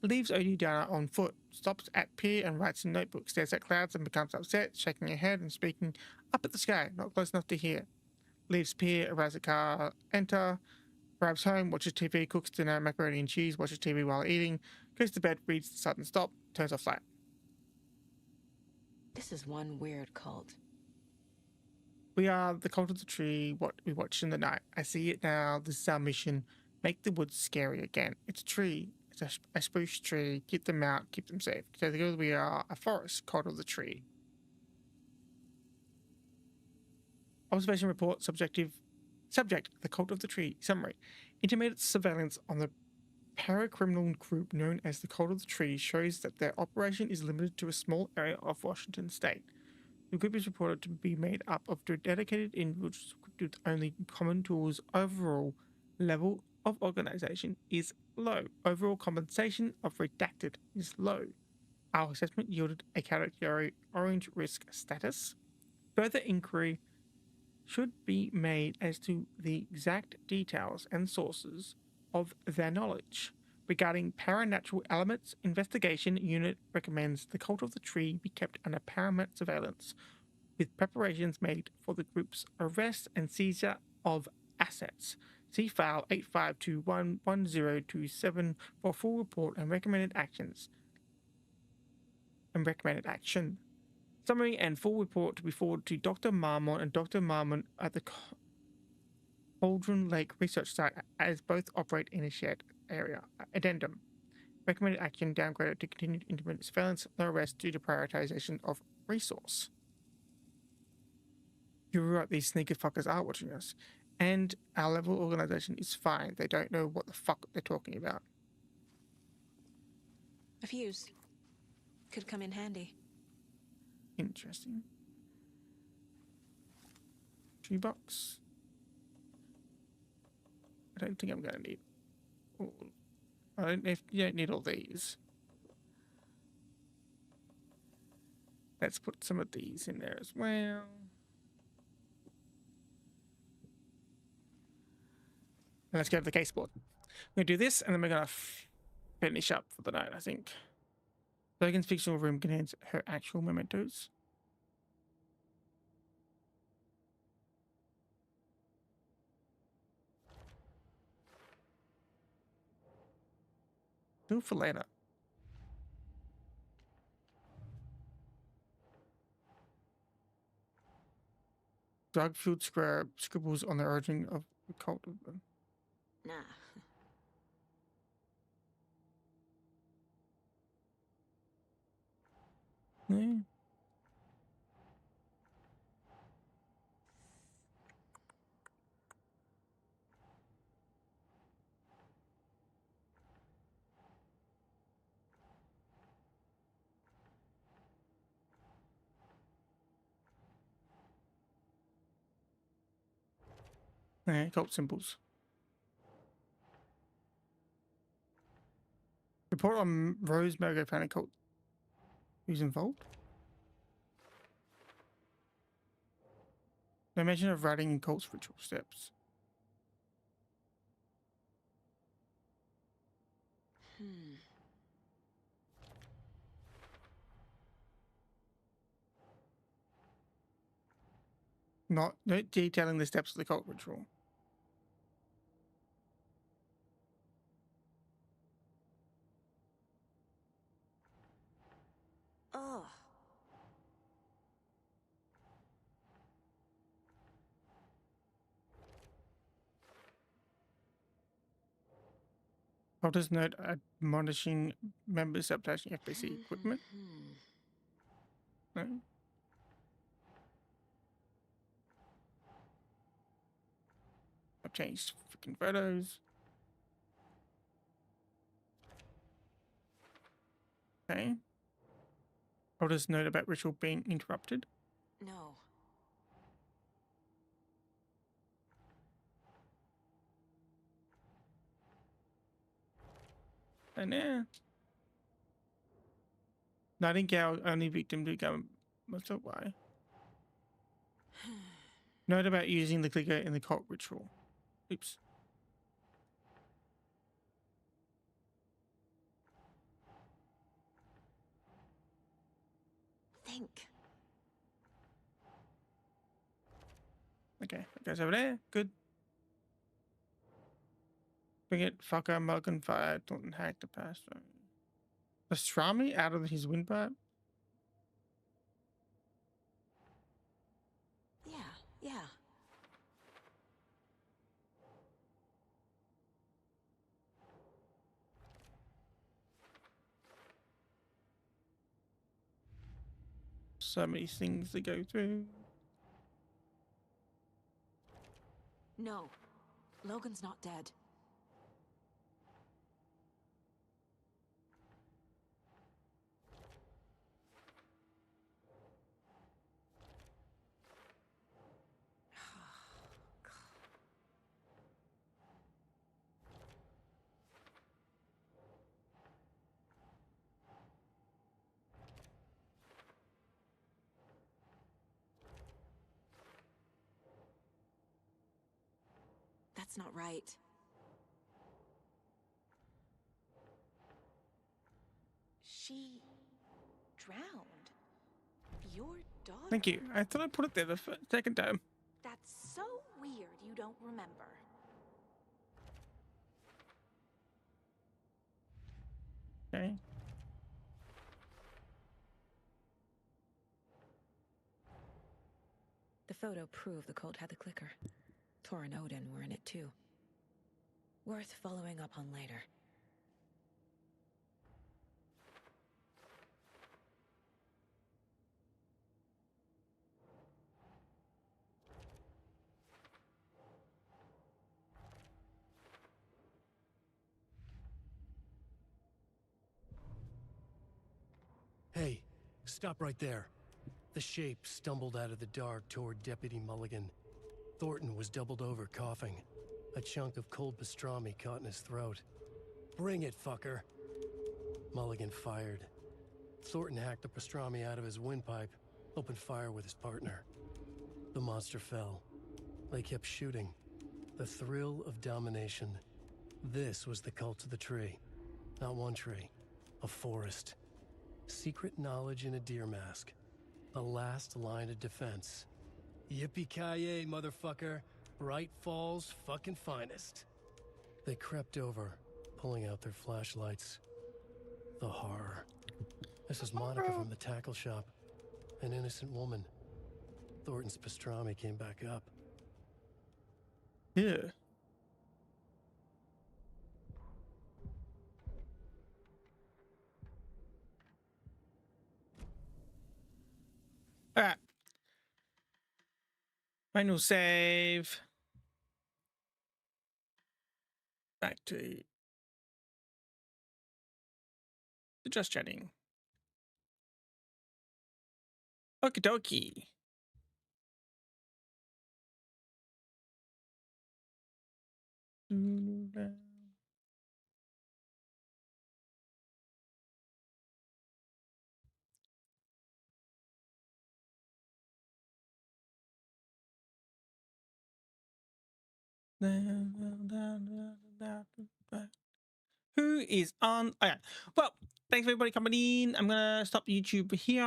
Leaves OD Diner on foot, stops at pier and writes in notebook, stares at clouds and becomes upset, shaking her head and speaking up at the sky, not close enough to hear. Leaves pier, arrives at car, enter, arrives home, watches TV, cooks dinner, macaroni and cheese, watches TV while eating, goes to bed, reads the sudden stop, turns off light. This is one weird cult. We are the cult of the tree, what we watched in the night. I see it now, this is our mission. Make the woods scary again. It's a tree. It's a spruce tree. Keep them out, keep them safe. So we are a forest, cult of the tree. Observation report, subject, the cult of the tree. Summary. Intermediate surveillance on the paracriminal group known as the cult of the tree shows that their operation is limited to a small area of Washington state. The group is reported to be made up of dedicated individuals equipped with only common tools. Overall level of organization is low. Overall compensation of redacted is low. Our assessment yielded a category orange risk status. Further inquiry should be made as to the exact details and sources of their knowledge. Regarding paranatural elements, investigation unit recommends the cult of the tree be kept under paramount surveillance, with preparations made for the group's arrest and seizure of assets. See file 85211027 for full report and recommended actions. Summary and full report to be forwarded to Dr. Marmon and Dr. Marmon at the Cauldron Lake Research Site as both operate in a shared area. Addendum. Recommended action downgraded to continued intermittent surveillance, no arrest due to prioritization of resource. You're right, these sneaker fuckers are watching us. And our level organization is fine. They don't know what the fuck they're talking about. A fuse. Could come in handy. Interesting. Shoebox. I don't think I'm gonna need all. You don't need all these. Let's put some of these in there as well. And let's go to the case board. We're gonna do this, and then we're gonna finish up for the night, I think. Logan's fictional room contains her actual mementos. Do for later. Drug-fueled scribbles on the origin of the cult of them. Nah. Yeah. Yeah, cult symbols. Report on Rose Mergo found cult. Who's involved? No mention of writing in cult's ritual steps. Not detailing the steps of the cult ritual. Ugh. Cultist note admonishing members sabotaging FBC equipment. No. I've changed freaking photos. Okay. Cultist note about ritual being interrupted. No. And yeah. Nightingale, only victim to government. What's up? Why? Note about using the clicker in the cult ritual. Oops. Think. Okay, that goes over there. Good. Bring it, fucker, mug and fire, don't hack the password. Pastrami out of his windpipe? Yeah. So many things to go through. No. Logan's not dead. That's not right. She drowned. Your daughter. Thank you. I thought I put it there the second time. That's so weird you don't remember. Okay. The photo proved the cult had the clicker. Tor and Odin were in it too. Worth following up on later. Hey, stop right there. The shape stumbled out of the dark toward Deputy Mulligan. Thornton was doubled over, coughing. A chunk of cold pastrami caught in his throat. Bring it, fucker! Mulligan fired. Thornton hacked the pastrami out of his windpipe, opened fire with his partner. The monster fell. They kept shooting. The thrill of domination. This was the cult of the tree. Not one tree. A forest. Secret knowledge in a deer mask. A last line of defense. Yippee-ki-yay, motherfucker. Bright Falls' fucking finest. They crept over, pulling out their flashlights. The horror. This is Monica from the tackle shop. An innocent woman. Thornton's pastrami came back up. Yeah. Alright. Final save. Back to just chatting. Okie dokie. Who is on? Okay. Well, thanks for everybody coming in. I'm gonna stop YouTube here.